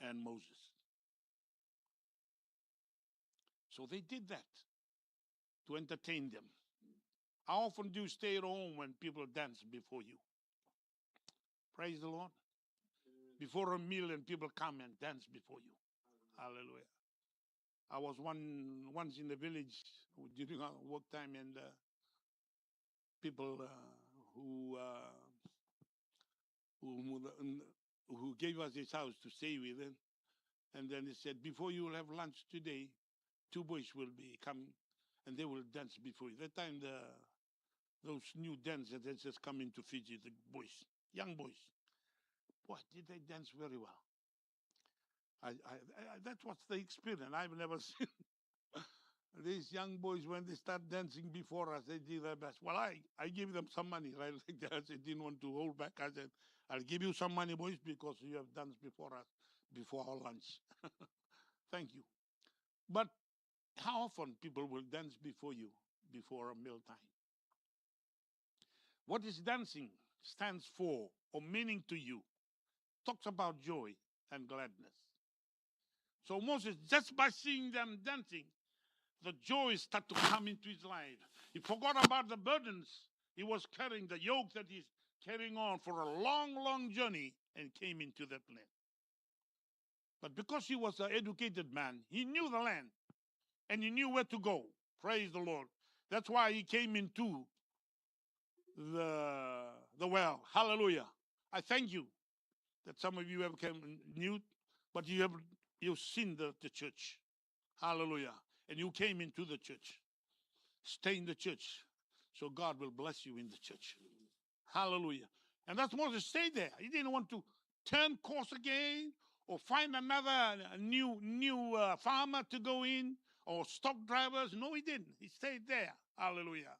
and Moses. So they did that to entertain them. How often do you stay at home when people dance before you? Praise the Lord. Before a meal and people come and dance before you. Hallelujah. I was once in the village during our work time, and people who gave us his house to stay with, and then he said, before you will have lunch today, 2 boys will be coming, and they will dance before you. That time those new dancers that just come into Fiji, the boys, young boys, boy, did they dance very well. That was the experience. I've never seen these young boys when they start dancing before us. They did their best. Well, I give them some money, right? Like that. I didn't want to hold back. I said, I'll give you some money, boys, because you have danced before us, before our lunch. Thank you. But how often people will dance before you before a mealtime? What is dancing stands for or meaning to you? Talks about joy and gladness. So Moses, just by seeing them dancing, the joy started to come into his life. He forgot about the burdens he was carrying, the yoke that he's carrying on for a long, long journey, and came into that land. But because he was an educated man, he knew the land and he knew where to go. Praise the Lord. That's why he came into the well. Hallelujah. I thank you that some of you have come new, but you've seen the church. Hallelujah. And you came into the church. Stay in the church, so God will bless you in the church. Hallelujah. And that's Moses stayed there. He didn't want to turn course again or find another new farmer to go in or stock drivers. No, he didn't. He stayed there. Hallelujah.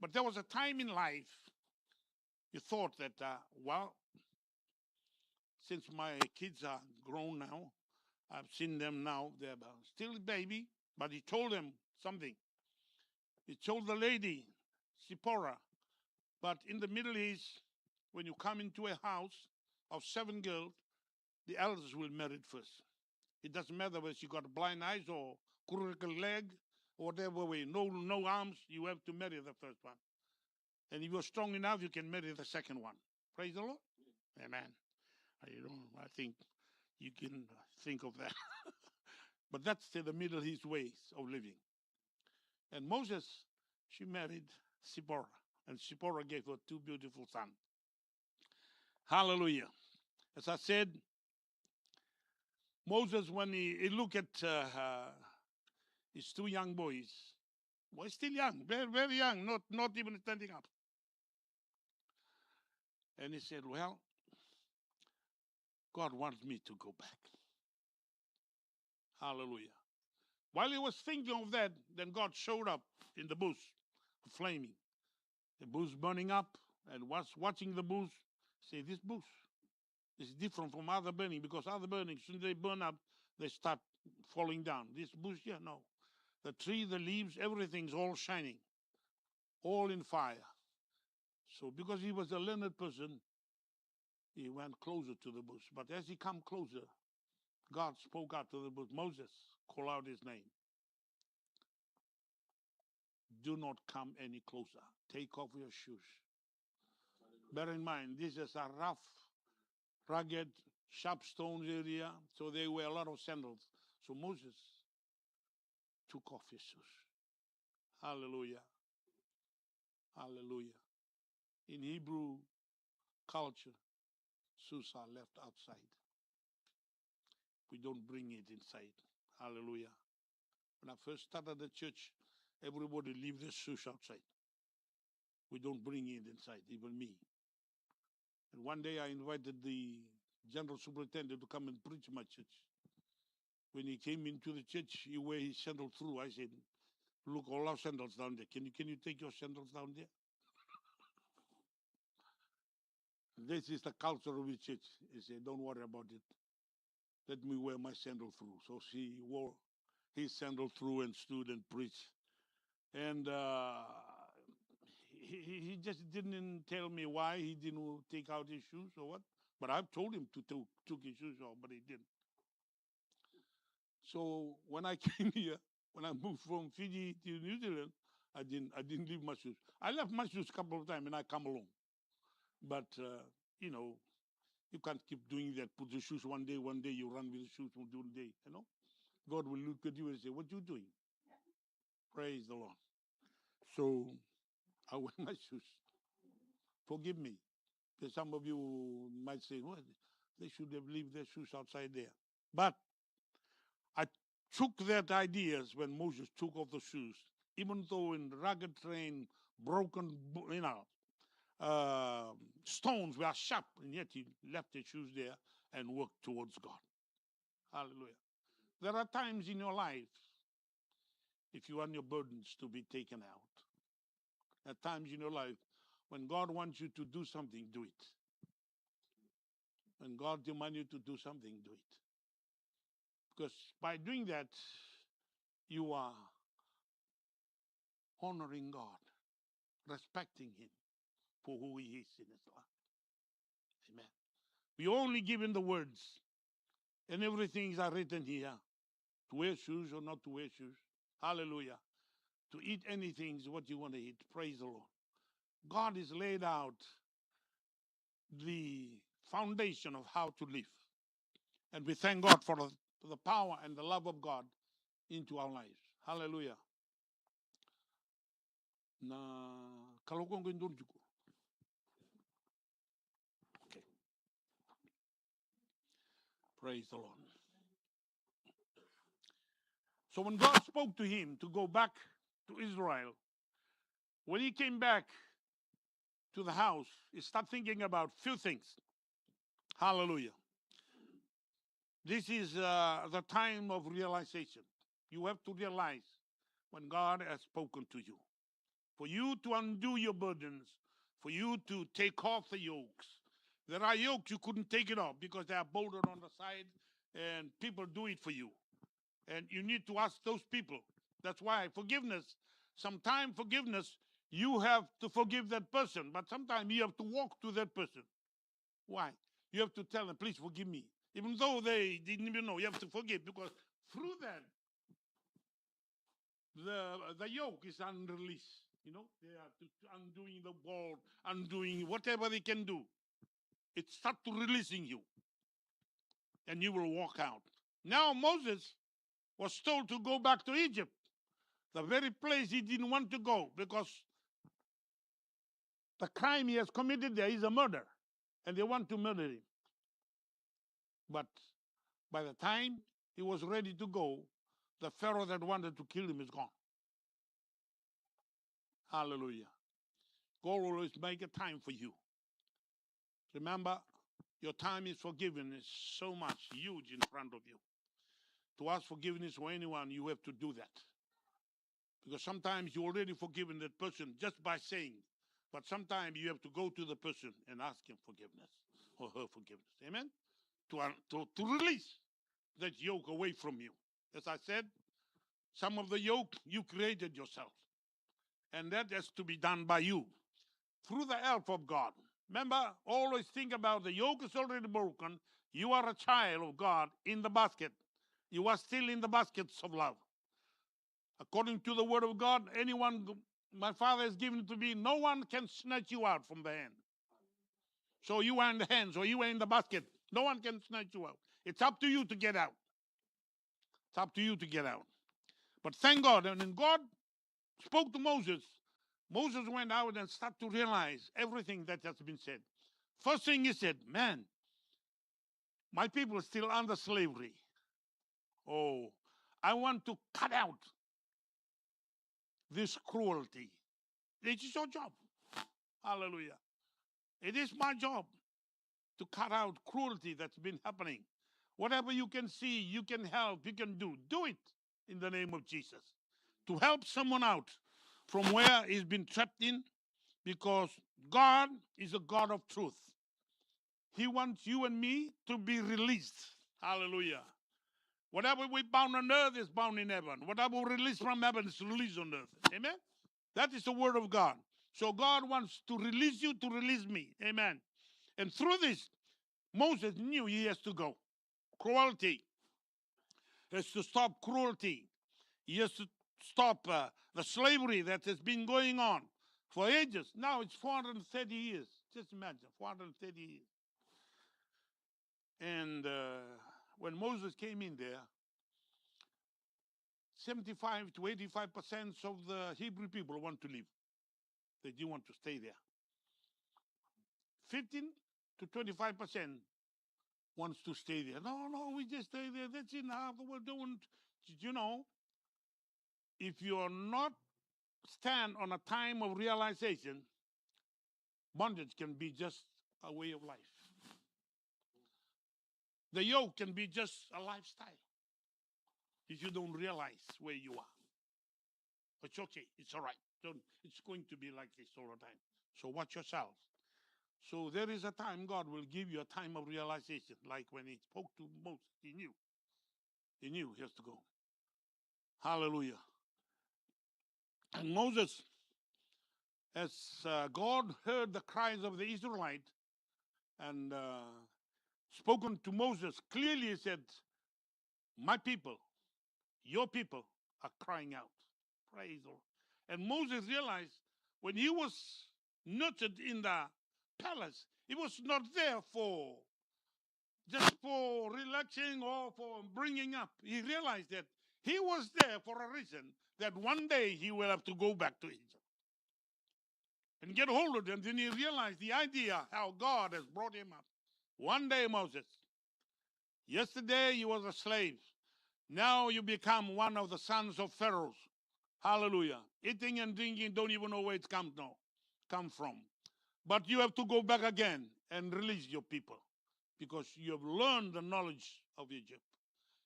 But there was a time in life you thought that, well, since my kids are grown now, I've seen them now, they're still a baby, but he told them something. He told the lady, Sipporah, but in the Middle East, when you come into a house of 7 girls, the elders will marry first. It doesn't matter whether she got blind eyes or crooked leg or whatever way, no arms, you have to marry the first one. And if you're strong enough, you can marry the second one. Praise the Lord. Amen. I think you can think of that. But that's the Middle East ways of living. And Moses, she married Sipporah, and Sipporah gave her 2 beautiful sons. Hallelujah. As I said, Moses, when he looked at his 2 young boys, was still young, very, very young, not even standing up. And he said, well, God wants me to go back. Hallelujah. While he was thinking of that, then God showed up in the bush, flaming. The bush burning up, and was watching the bush. Say, this bush is different from other burning, because other burning, soon they burn up, they start falling down. This bush here, no. The tree, the leaves, everything's all shining, all in fire. So because he was a learned person, he went closer to the bush. But as he come closer, God spoke out to the bush, Moses, call out his name. Do not come any closer. Take off your shoes. Bear in mind, this is a rough, rugged, sharp stones area, so they wear a lot of sandals. So Moses took off his shoes. Hallelujah. Hallelujah. In Hebrew culture, shoes are left outside. We don't bring it inside. Hallelujah. When I first started the church, everybody leave their shoes outside. We don't bring it inside, even me. And one day I invited the general superintendent to come and preach my church. When he came into the church, he wear his sandals through. I said, look, all our sandals down there. Can you take your sandals down there? This is the culture of the church. He said, don't worry about it. Let me wear my sandal through. So he wore his sandal through and stood and preached. And he just didn't tell me why he didn't take out his shoes or what. But I've told him to took his shoes off, but he didn't. So when I came here, when I moved from Fiji to New Zealand, I didn't leave my shoes. I left my shoes a couple of times and I come along. But you know, you can't keep doing that. Put the shoes one day you run with the shoes one day. You know, God will look at you and say, "What you doing?" Praise the Lord. So I wear my shoes. Forgive me. Because some of you might say, "Well, they should have left their shoes outside there." But I took that ideas when Moses took off the shoes, even though in rugged terrain, broken, stones were sharp, and yet he left his shoes there and worked towards God. Hallelujah. There are times in your life, if you want your burdens to be taken out, there are times in your life when God wants you to do something, do it. When God demands you to do something, do it. Because by doing that, you are honoring God, respecting Him for who He is in His life. Amen. We only given the words, and everything are written here. To wear shoes or not to wear shoes. Hallelujah. To eat anything is what you want to eat. Praise the Lord. God has laid out the foundation of how to live. And we thank God for the power and the love of God into our lives. Hallelujah. Na kalau kau ngundur juga. Okay. Praise the Lord. So when God spoke to him to go back to Israel, when he came back to the house, he started thinking about few things. Hallelujah. This is the time of realization. You have to realize when God has spoken to you. For you to undo your burdens, for you to take off the yokes. There are yokes you couldn't take it off because they are bolted on the side and people do it for you. And you need to ask those people. That's why forgiveness, sometimes forgiveness, you have to forgive that person, but sometimes you have to walk to that person. Why? You have to tell them, please forgive me. Even though they didn't even know, you have to forgive because through that, the yoke is unreleased. You know, they are undoing the ball, undoing whatever they can do. It starts to releasing you, and you will walk out. Now Moses was told to go back to Egypt, the very place he didn't want to go because the crime he has committed there is a murder, and they want to murder him. But by the time he was ready to go, the Pharaoh that wanted to kill him is gone. Hallelujah. God will always make a time for you. Remember, your time is forgiven is so much huge in front of you. To ask forgiveness for anyone, you have to do that. Because sometimes you already forgiven that person just by saying, but sometimes you have to go to the person and ask him forgiveness or her forgiveness. Amen? To release that yoke away from you. As I said, some of the yoke you created yourself. And that has to be done by you through the help of God. Remember, always think about the yoke is already broken. You are a child of God in the basket. You are still in the baskets of love. According to the word of God, anyone my Father has given to me, no one can snatch you out from the hand. So you are in the hands or you are in the basket. No one can snatch you out. It's up to you to get out. It's up to you to get out. But thank God, and when God spoke to Moses, Moses went out and started to realize everything that has been said. First thing he said, man, my people are still under slavery. Oh, I want to cut out this cruelty. It is your job. Hallelujah. It is my job to cut out cruelty that's been happening. Whatever you can see, you can help, you can do it in the name of Jesus. To help someone out from where he's been trapped in, because God is a God of truth. He wants you and me to be released. Hallelujah. Whatever we bound on earth is bound in heaven. Whatever we release from heaven is released on earth. Amen? That is the word of God. So God wants to release you, to release me. Amen. And through this, Moses knew he has to go. Cruelty has to stop cruelty. He has to stop the slavery that has been going on for ages. Now it's 430 years. Just imagine, 430 years. And when Moses came in there, 75 to 85% of the Hebrew people want to leave. They didn't want to stay there. 15 to 25% wants to stay there. No, we just stay there. That's enough. We don't, you know, if you're not stand on a time of realization, bondage can be just a way of life. The yoke can be just a lifestyle if you don't realize where you are. It's okay. It's all right. It's going to be like this all the time. So watch yourself. So there is a time God will give you a time of realization, like when he spoke to Moses. He knew. He knew he has to go. Hallelujah. And Moses, as God heard the cries of the Israelite and spoken to Moses, clearly he said, my people, your people are crying out. Praise the Lord. And Moses realized when he was nurtured in the palace, he was not there for just for relaxing or for bringing up. He realized that he was there for a reason, that one day he will have to go back to Egypt and get hold of them. Then he realized the idea how God has brought him up. One day, Moses, yesterday you was a slave. Now you become one of the sons of Pharaoh. Hallelujah. Eating and drinking, don't even know where it come from. But you have to go back again and release your people because you have learned the knowledge of Egypt.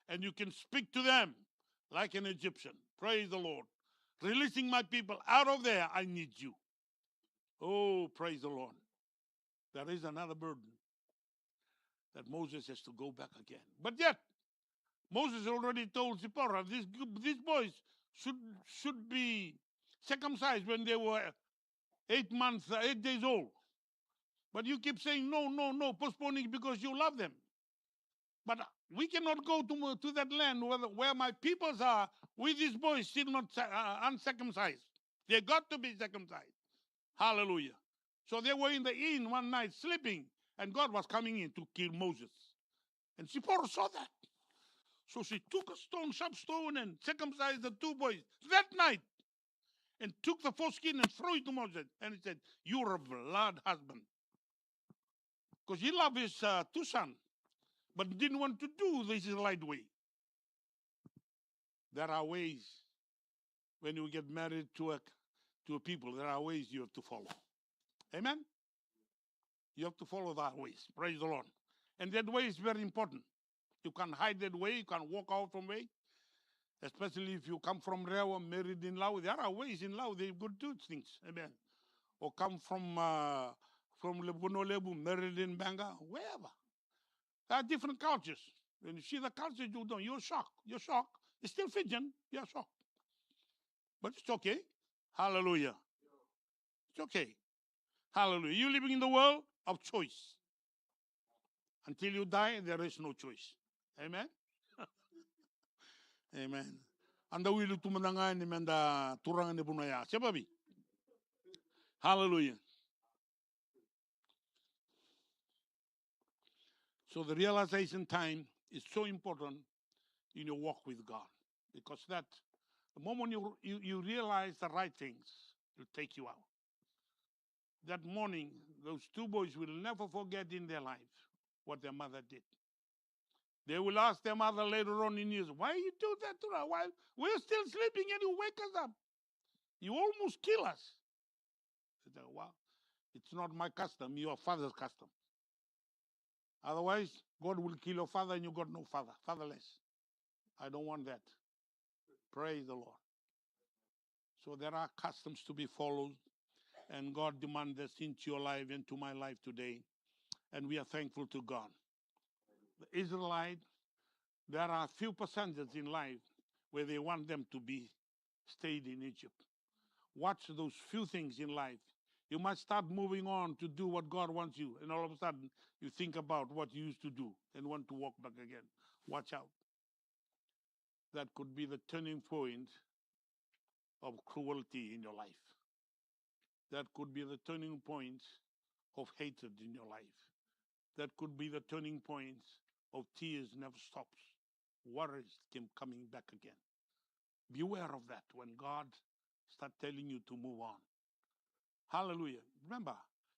And you can speak to them like an Egyptian. Praise the Lord. Releasing my people out of there, I need you. Oh, praise the Lord. There is another burden that Moses has to go back again. But yet, Moses already told Zipporah, these boys should be circumcised when they were 8 months, 8 days old. But you keep saying, no, postponing because you love them. But we cannot go to that land where my peoples are with these boys still not uncircumcised. They got to be circumcised. Hallelujah. So they were in the inn one night sleeping, and God was coming in to kill Moses. And Zipporah saw that. So she took a stone, sharp stone, and circumcised the two boys that night. And took the foreskin and threw it to Moses. And he said, you're a blood husband. Because he loved his two sons, but didn't want to do this Israelite way. There are ways when you get married to a people, there are ways you have to follow. Amen? You have to follow that ways. Praise the Lord. And that way is very important. You can hide that way. You can walk out from way. Especially if you come from Rewa, married in Laos. There are ways in Laos. They could do things. Amen. Or come from Lebuno Lebu, married in Banga, wherever. There are different cultures. When you see the culture you don't, you're shocked. You're shocked. It's still Fijian. You're shocked. But it's okay. Hallelujah. It's okay. Hallelujah. You're living in the world of choice. Until you die, there is no choice. Amen? Amen. Anda wilu tumananga ni menda turanga ni bunaya. Siapa bi? Hallelujah. So the realization time is so important in your walk with God. Because that, the moment you realize the right things, it'll take you out. That morning, those two boys will never forget in their life what their mother did. They will ask their mother later on in years, why you do that to us? Why we're still sleeping and you wake us up? You almost kill us. I said, well, it's not my custom, your father's custom. Otherwise, God will kill your father and you got no father, fatherless. I don't want that. Praise the Lord. So there are customs to be followed, and God demands this into your life, into my life today. And we are thankful to God. The Israelite, there are a few percentages in life where they want them to be stayed in Egypt. Watch those few things in life. You must start moving on to do what God wants you. And all of a sudden, you think about what you used to do and want to walk back again. Watch out. that could be the turning point of cruelty in your life. That could be the turning point of hatred in your life. That could be the turning point of tears never stops. Worries keep coming back again. Beware of that when God starts telling you to move on. Hallelujah. Remember,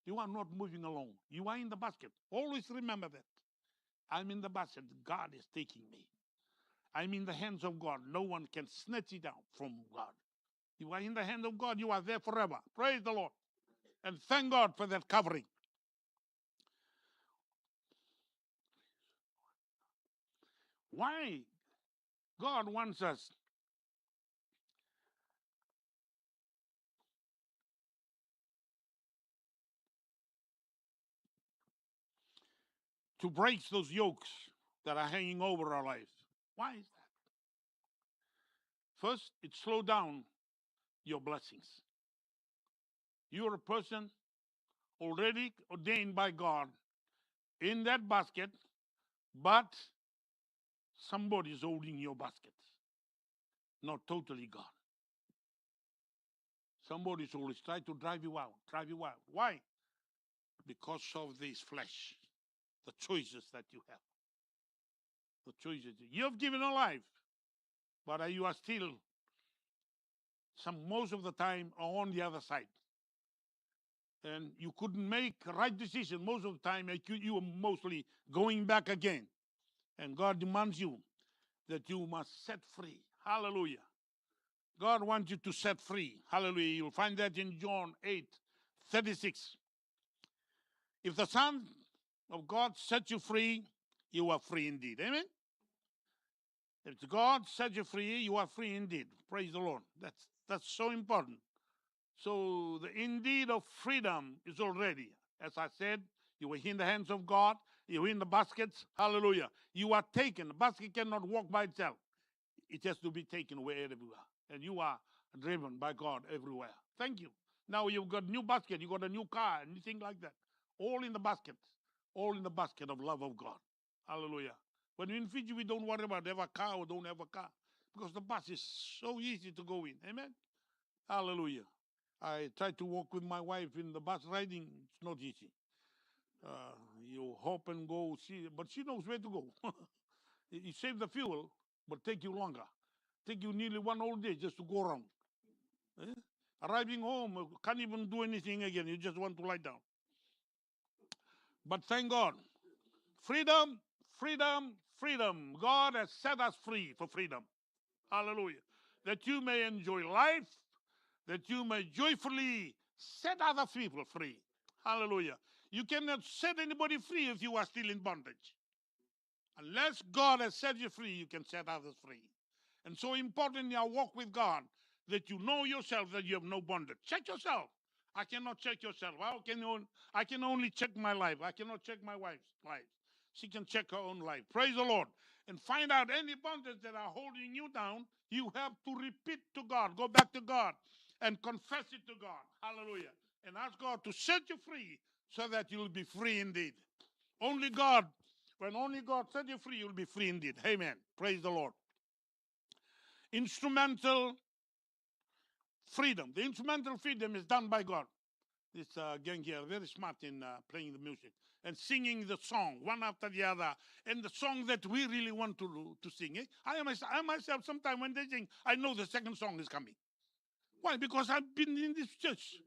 you are not moving alone. You are in the basket. Always remember that. I'm in the basket. God is taking me. I'm in the hands of God. No one can snatch it out from God. You are in the hand of God. You are there forever. Praise the Lord. And thank God for that covering. Why God wants us to break those yokes that are hanging over our lives. Why is that? First, it slows down your blessings. You're a person already ordained by God in that basket, but somebody is holding your basket, not totally God. Somebody is always trying to drive you out, drive you out. Why? Because of this flesh, the choices that you have. The choices. You have given a life, but you are still, most of the time, on the other side. And you couldn't make a right decision most of the time. You are mostly going back again. And God demands you that you must set free. Hallelujah. God wants you to set free. Hallelujah. You'll find that in John 8:36. If the Son of God sets you free, you are free indeed. Amen? If God sets you free, you are free indeed. Praise the Lord. That's so important. So the indeed of freedom is already, as I said, you were in the hands of God. You were in the baskets. Hallelujah. You are taken. The basket cannot walk by itself. It has to be taken wherever you are. And you are driven by God everywhere. Thank you. Now you've got a new basket. You got a new car, anything like that. All in the basket. All in the basket of love of God. Hallelujah. When we're in Fiji, we don't worry about have a car or don't have a car. Because the bus is so easy to go in. Amen. Hallelujah. I try to walk with my wife in the bus riding. It's not easy. You hop and go, but she knows where to go. You save the fuel, but take you longer. Take you nearly one whole day just to go around. Eh? Arriving home, can't even do anything again. You just want to lie down. But thank God. Freedom, freedom, freedom. God has set us free for freedom. Hallelujah. That you may enjoy life, that you may joyfully set other people free. Hallelujah. You cannot set anybody free if you are still in bondage. Unless God has set you free, you can set others free. And so important in our walk with God that you know yourself that you have no bondage. Check yourself. I cannot check yourself. I can only check my life. I cannot check my wife's life. She can check her own life. Praise the Lord. And find out any bondage that are holding you down. You have to repeat to God. Go back to God and confess it to God. Hallelujah. And ask God to set you free so that you'll be free indeed. Only God, when only God set you free, you'll be free indeed. Amen. Praise the Lord. Instrumental freedom. The instrumental freedom is done by God. This gang here, very smart in playing the music and singing the song one after the other, and the song that we really want to sing. I myself, sometimes when they sing, I know the second song is coming. Why? Because I've been in this church.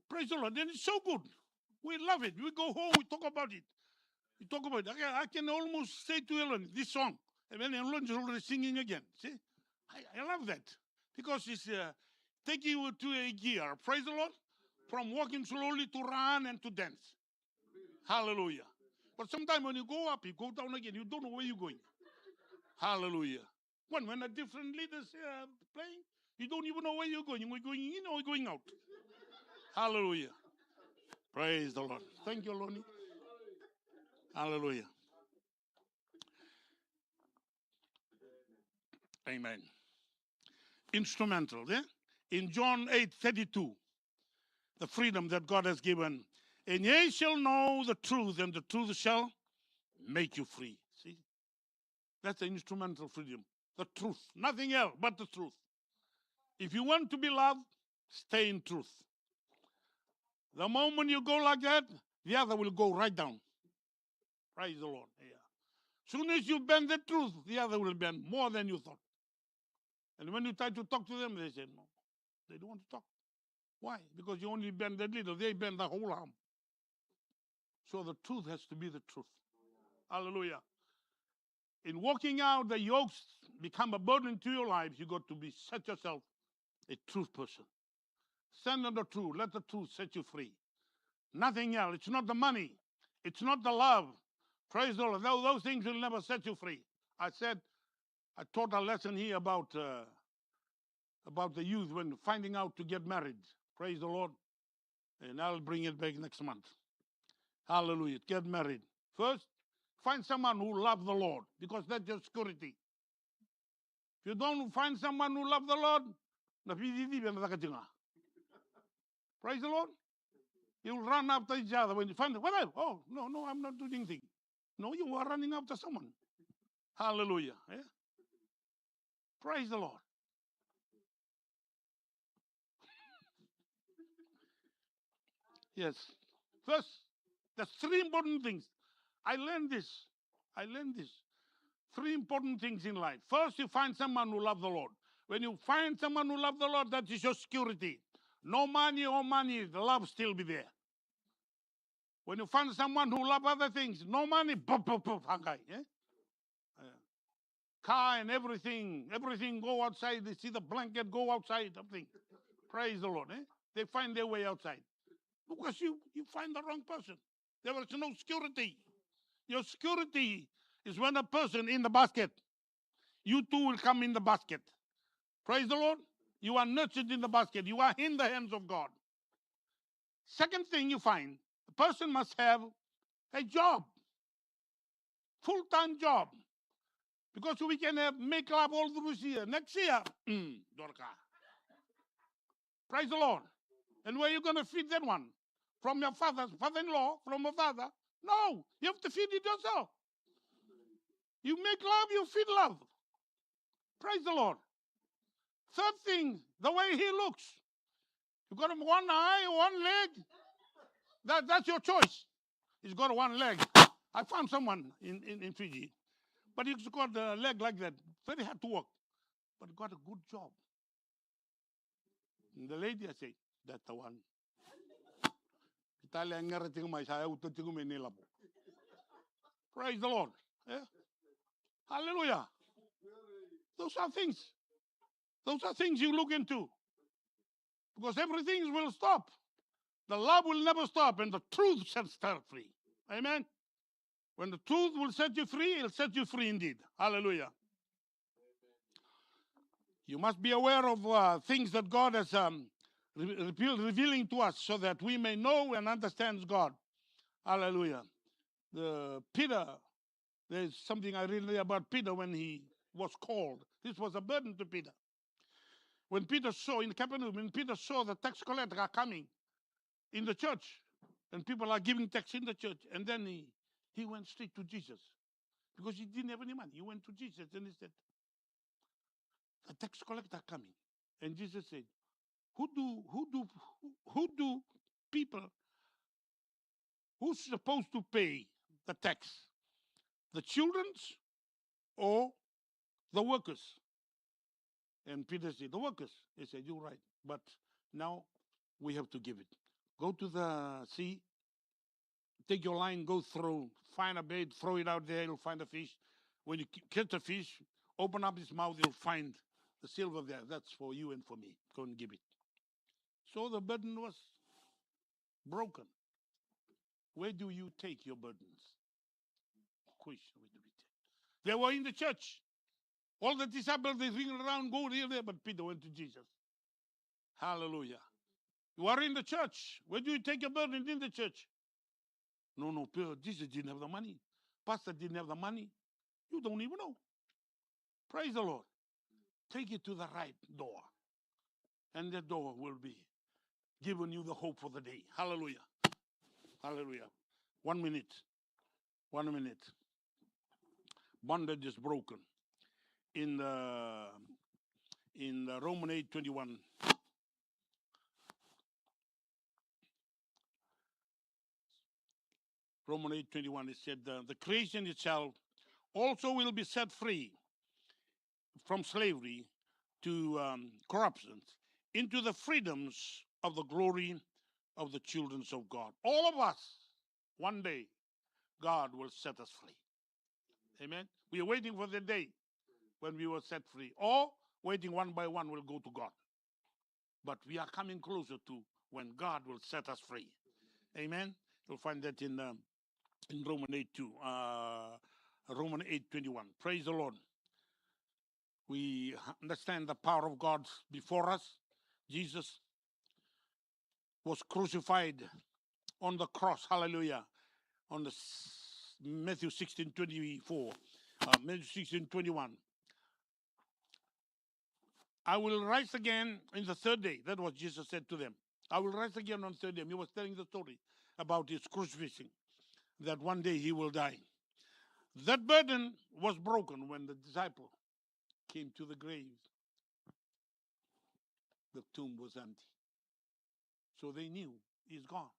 Praise the Lord. And it's so good. We love it. We go home, we talk about it. We talk about it. I can almost say to Ellen, this song. And then Ellen is already singing again. See? I love that. Because it's taking you to a gear. Praise the Lord. From walking slowly to run and to dance. Hallelujah. But sometimes when you go up, you go down again. You don't know where you're going. Hallelujah. When a different leader's playing, you don't even know where you're going. You're going in or going out. Hallelujah. Praise the Lord. Thank you, Lonnie. Hallelujah. Amen. Instrumental, yeah? In John 8:32, the freedom that God has given. And ye shall know the truth, and the truth shall make you free. See? That's the instrumental freedom. The truth. Nothing else but the truth. If you want to be loved, stay in truth. The moment you go like that, the other will go right down. Praise the Lord. Yeah. Soon as you bend the truth, the other will bend more than you thought. And when you try to talk to them, they say, no, they don't want to talk. Why? Because you only bend a little, they bend the whole arm. So the truth has to be the truth. Hallelujah. In walking out, the yokes become a burden to your life. You got to be set yourself a truth person. Stand on the truth. Let the truth set you free. Nothing else. It's not the money. It's not the love. Praise the Lord. Those things will never set you free. I taught a lesson here about the youth when finding out to get married. Praise the Lord. And I'll bring it back next month. Hallelujah. Get married. First, find someone who loves the Lord, because that's your security. If you don't find someone who loves the Lord, praise the Lord. You'll run after each other when you find what else? Oh, no, I'm not doing anything. No, you are running after someone. Hallelujah. Yeah? Praise the Lord. Yes. First, there's three important things. I learned this. 3 important things in life. First, you find someone who loves the Lord. When you find someone who loves the Lord, that is your security. No money or money, the love still be there. When you find someone who loves other things, no money, car and everything go outside. They see the blanket go outside. Something. Praise the Lord. They find their way outside. Because you find the wrong person. There is no security. Your security is when a person in the basket. You too will come in the basket. Praise the Lord. You are nurtured in the basket. You are in the hands of God. Second thing you find, the person must have a job. Full-time job. Because we can make love all through this year. Next year, Dorka. Praise the Lord. And where are you going to feed that one? From your father-in-law, from a father? No, you have to feed it yourself. You make love, you feed love. Praise the Lord. Third thing, the way he looks. You got one eye, one leg. That's your choice. He's got one leg. I found someone in Fiji, but he's got a leg like that. Very hard to walk, but got a good job. And the lady, I say, that's the one. Praise the Lord. Yeah? Hallelujah. Those are things. Those are things you look into. Because everything will stop. The love will never stop, and the truth shall set free. Amen. When the truth will set you free, it'll set you free indeed. Hallelujah. You must be aware of things that God has revealing to us so that we may know and understand God. Hallelujah. Peter, there's something I read about Peter when he was called. This was a burden to Peter. When Peter saw in Capernaum, when Peter saw the tax collector coming in the church, and people are giving tax in the church, and then he went straight to Jesus because he didn't have any money. He went to Jesus and he said, "The tax collector coming," and Jesus said, "Who do people who's supposed to pay the tax? The children's or the workers?" And Peter said, "The workers." He said, "You're right, but now we have to give it. Go to the sea, take your line, go through, find a bait, throw it out there, you'll find a fish. When you catch a fish, open up his mouth, you'll find the silver there. That's for you and for me. Go and give it." So the burden was broken. Where do you take your burdens? Where do we take? They were in the church. All the disciples, they ring around, go here, there, but Peter went to Jesus. Hallelujah. You are in the church. Where do you take your burden? In the church? No, Jesus didn't have the money. Pastor didn't have the money. You don't even know. Praise the Lord. Take it to the right door. And the door will be giving you the hope for the day. Hallelujah. Hallelujah. 1 minute. 1 minute. Bondage is broken. in Romans 8:21. Romans 8:21, it said, the creation itself also will be set free from slavery to corruption into the freedoms of the glory of the children of God. All of us, one day, God will set us free. Amen. We are waiting for the day when we will set free, or waiting one by one will go to God. But we are coming closer to when God will set us free. Amen. You'll find that in Romans 8:2, Romans 8:21. Praise the Lord. We understand the power of God before us. Jesus was crucified on the cross. Hallelujah. On the Matthew 16:24, Matthew 16:21. I will rise again in the third day. That's what Jesus said to them. I will rise again on the third day. He was telling the story about his crucifixion, that one day he will die. That burden was broken when the disciple came to the grave. The tomb was empty. So they knew he's gone.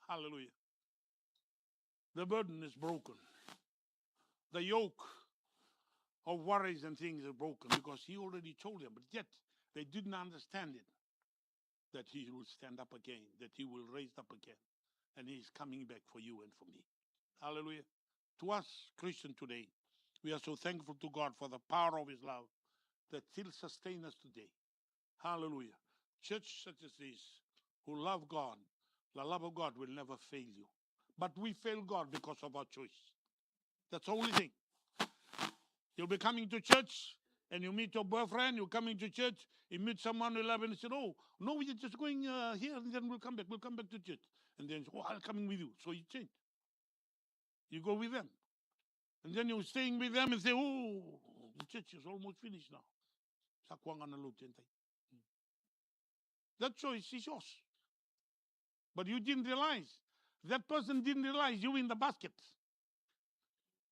Hallelujah. The burden is broken. The yoke of worries and things are broken because he already told them, but yet they didn't understand it, that he will stand up again, that he will raise up again, and he's coming back for you and for me. Hallelujah. To us, Christian today, we are so thankful to God for the power of his love that still sustains us today. Hallelujah. Church such as this, who love God, the love of God will never fail you. But we fail God because of our choice. That's the only thing. You'll be coming to church and you meet your boyfriend, you're coming to church, you meet someone who love and said, oh, no, we're just going here and then we'll come back to church. And then, oh, I'm coming with you. So you change. You go with them. And then you're staying with them and say, oh, the church is almost finished now. That choice is yours. But you didn't realize. That person didn't realize you were in the basket.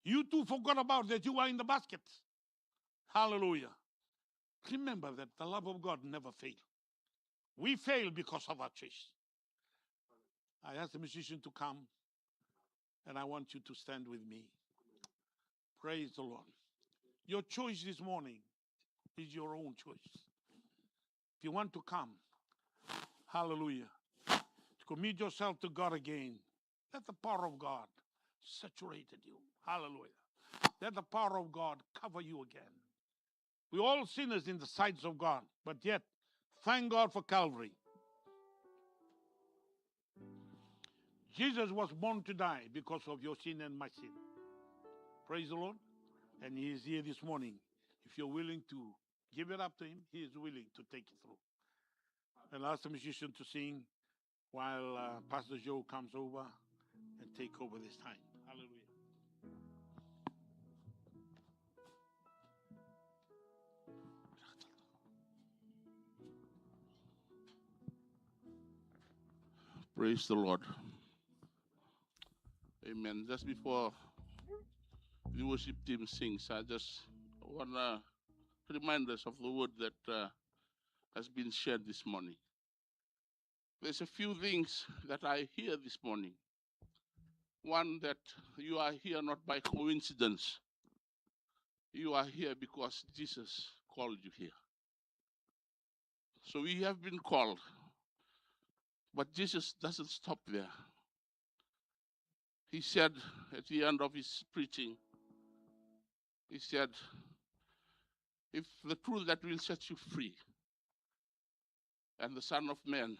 You too forgot about that you are in the basket. Hallelujah. Remember that the love of God never fails. We fail because of our choice. I asked the musician to come, and I want you to stand with me. Praise the Lord. Your choice this morning is your own choice. If you want to come, hallelujah, to commit yourself to God again, let the power of God saturate you. Hallelujah. Let the power of God cover you again. We're all sinners in the sights of God, but yet, thank God for Calvary. Jesus was born to die because of your sin and my sin. Praise the Lord. And he is here this morning. If you're willing to give it up to him, he is willing to take you through. And I'll ask the musician to sing while Pastor Joe comes over and take over this time. Hallelujah. Praise the Lord. Amen. Just before the worship team sings, I just want to remind us of the word that has been shared this morning. There's a few things that I hear this morning. One, that you are here not by coincidence. You are here because Jesus called you here. So we have been called. But Jesus doesn't stop there. He said at the end of his preaching, he said, if the truth that will set you free, and the Son of Man,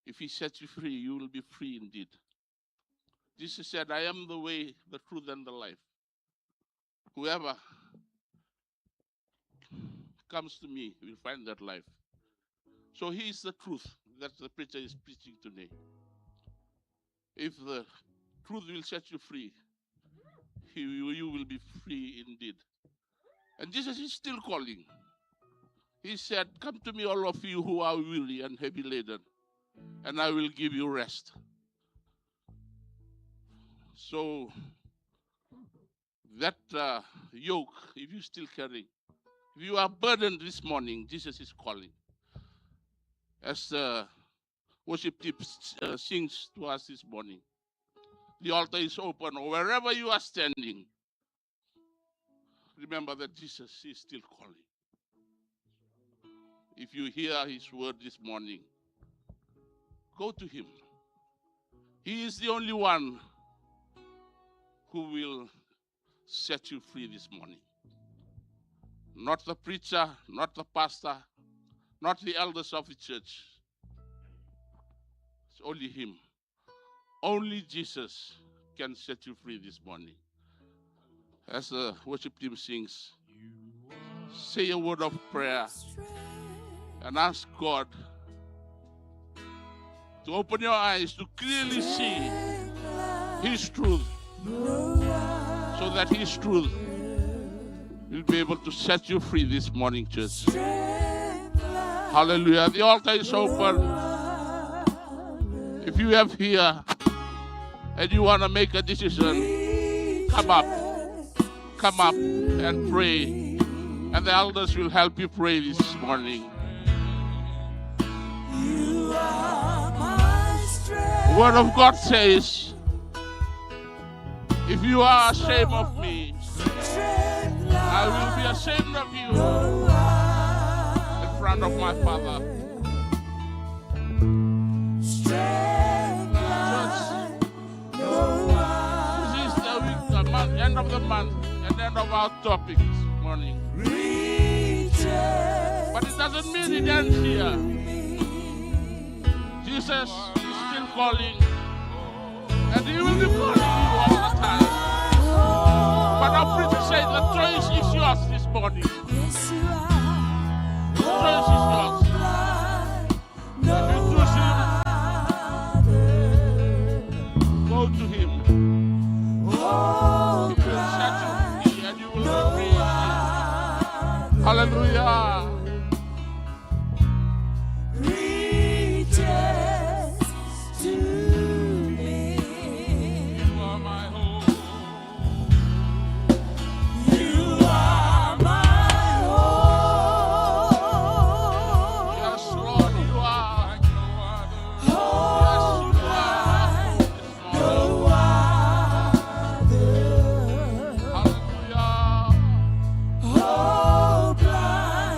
if he sets you free, you will be free indeed. Jesus said, I am the way, the truth, and the life. Whoever comes to me will find that life. So he is the truth that the preacher is preaching today. If the truth will set you free, you will be free indeed. And Jesus is still calling. He said, come to me, all of you who are weary and heavy laden, and I will give you rest. So that yoke, if you're still carrying, if you are burdened this morning, Jesus is calling. As the worship team sings to us this morning, the altar is open, or wherever you are standing, remember that Jesus is still calling. If you hear his word this morning, go to him. He is the only one who will set you free this morning. Not the preacher, not the pastor, not the elders of the church. It's only him. Only Jesus can set you free this morning. As the worship team sings, say a word of prayer and ask God to open your eyes to clearly see his truth, so that his truth will be able to set you free this morning, church. Hallelujah. The altar is open. If you have here and you want to make a decision, come up and pray, and the elders will help you pray this morning. The word of God says, if you are ashamed of me, I will be ashamed of you in front of my Father. This is the week, the month, end of the month, and end of our topic this morning. But it doesn't mean it ends here. Jesus is still calling, and he will be calling you all the time. But our preacher said the choice is yours this morning. The choice is yours. If you choose him, go to him. He will set you free and you will be free. Hallelujah. Oh, blind.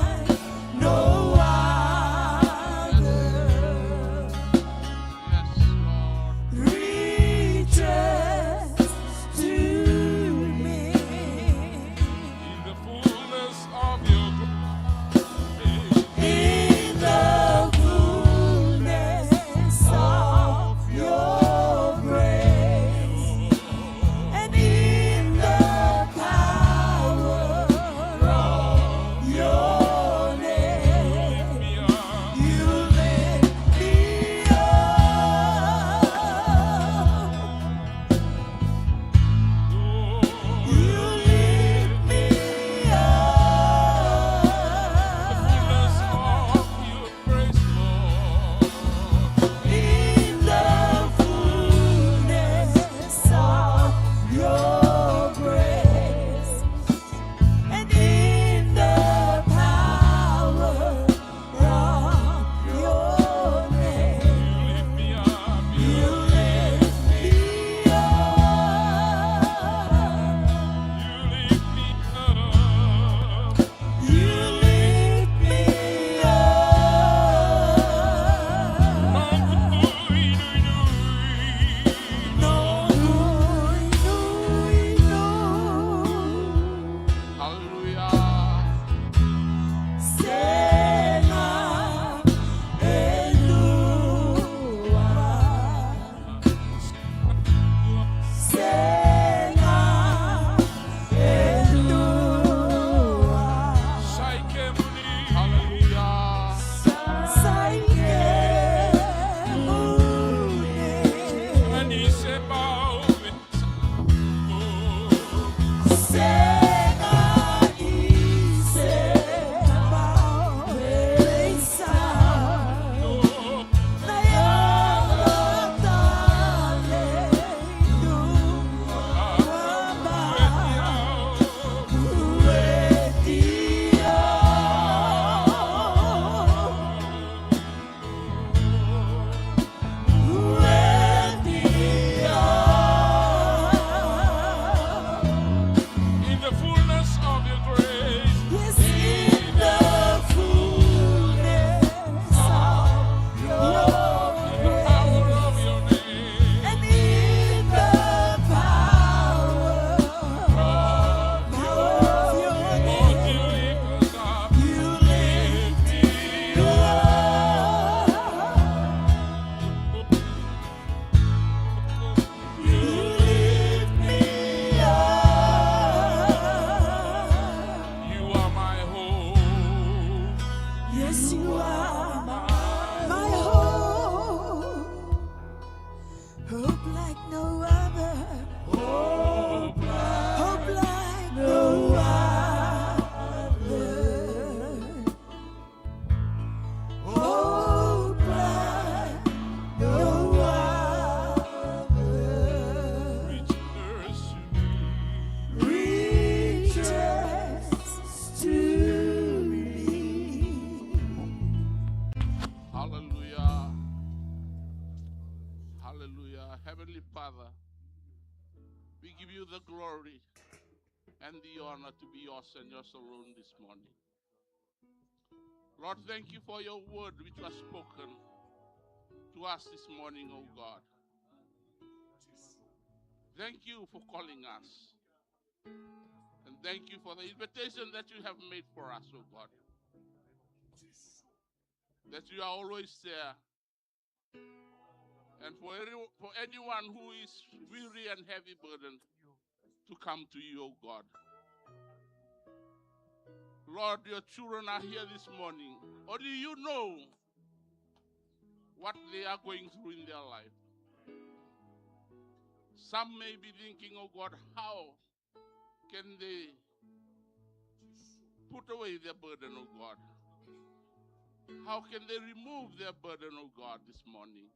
you the glory and the honor to be yours and yours alone this morning. Lord, thank you for your word which was spoken to us this morning, O God. Thank you for calling us. And thank you for the invitation that you have made for us, O God. That you are always there. And for anyone who is weary and heavy burdened, to come to you, O God. Lord, your children are here this morning. Only you know what they are going through in their life. Some may be thinking, oh God, how can they put away their burden, oh God? How can they remove their burden, oh God, this morning?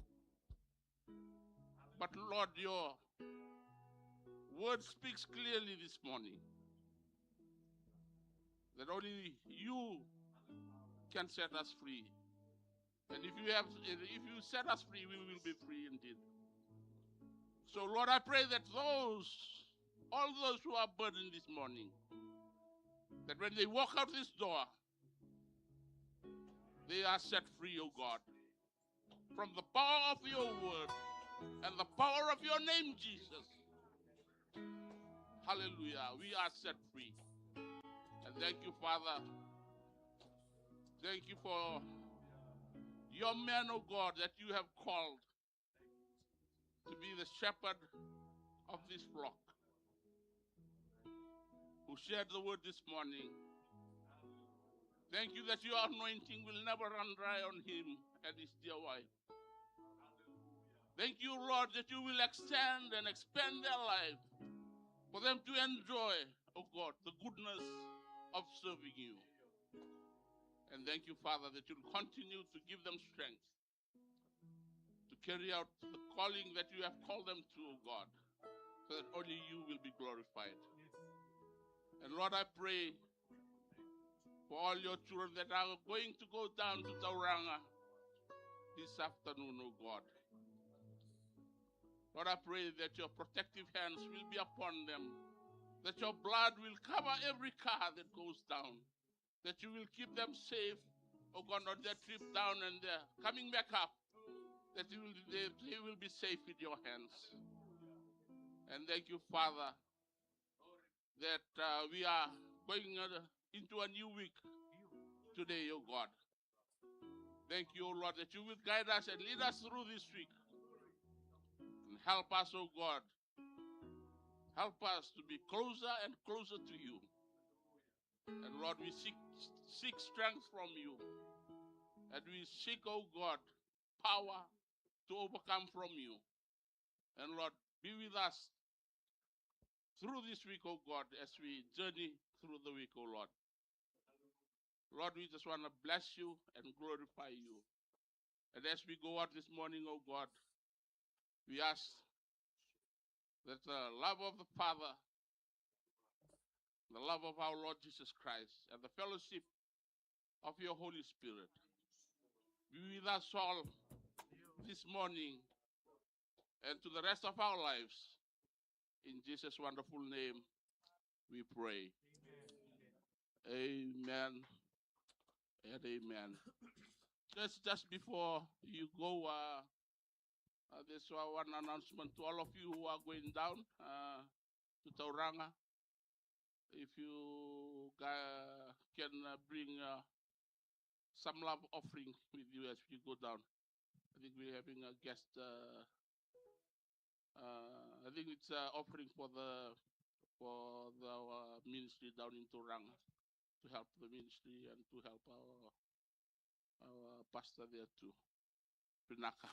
But Lord, your word speaks clearly this morning that only you can set us free. And if you set us free, we will be free indeed. So Lord, I pray that all those who are burdened this morning, that when they walk out this door, they are set free, O God, from the power of your word and the power of your name, Jesus. Hallelujah. We are set free. And thank you, Father. Thank you for your man, O God, that you have called to be the shepherd of this flock, who shared the word this morning. Thank you that your anointing will never run dry on him and his dear wife. Thank you, Lord, that you will extend and expand their life for them to enjoy, oh God, the goodness of serving you. And thank you, Father, that you'll continue to give them strength to carry out the calling that you have called them to, oh God, so that only you will be glorified. And Lord, I pray for all your children that are going to go down to Tauranga this afternoon, oh God. Lord, I pray that your protective hands will be upon them, that your blood will cover every car that goes down, that you will keep them safe, oh God, on their trip down and they're coming back up, that they will be safe in your hands. And thank you, Father, that we are going into a new week today, oh God. Thank you, oh Lord, that you will guide us and lead us through this week. And help us, oh God. Help us to be closer and closer to you. And Lord, we seek strength from you. And we seek, oh God, power to overcome from you. And Lord, be with us through this week, oh God, as we journey through the week, oh Lord. Lord, we just want to bless you and glorify you. And as we go out this morning, oh God, we ask that the love of the Father, the love of our Lord Jesus Christ, and the fellowship of your Holy Spirit be with us all this morning and to the rest of our lives. In Jesus' wonderful name, we pray. Amen and amen. Just before you go, there's one announcement to all of you who are going down to Tauranga. If you can bring some love offering with you as you go down. I think we're having a guest. I think it's offering for the ministry down in Tauranga, to help the ministry and to help our pastor there too, Pinaka.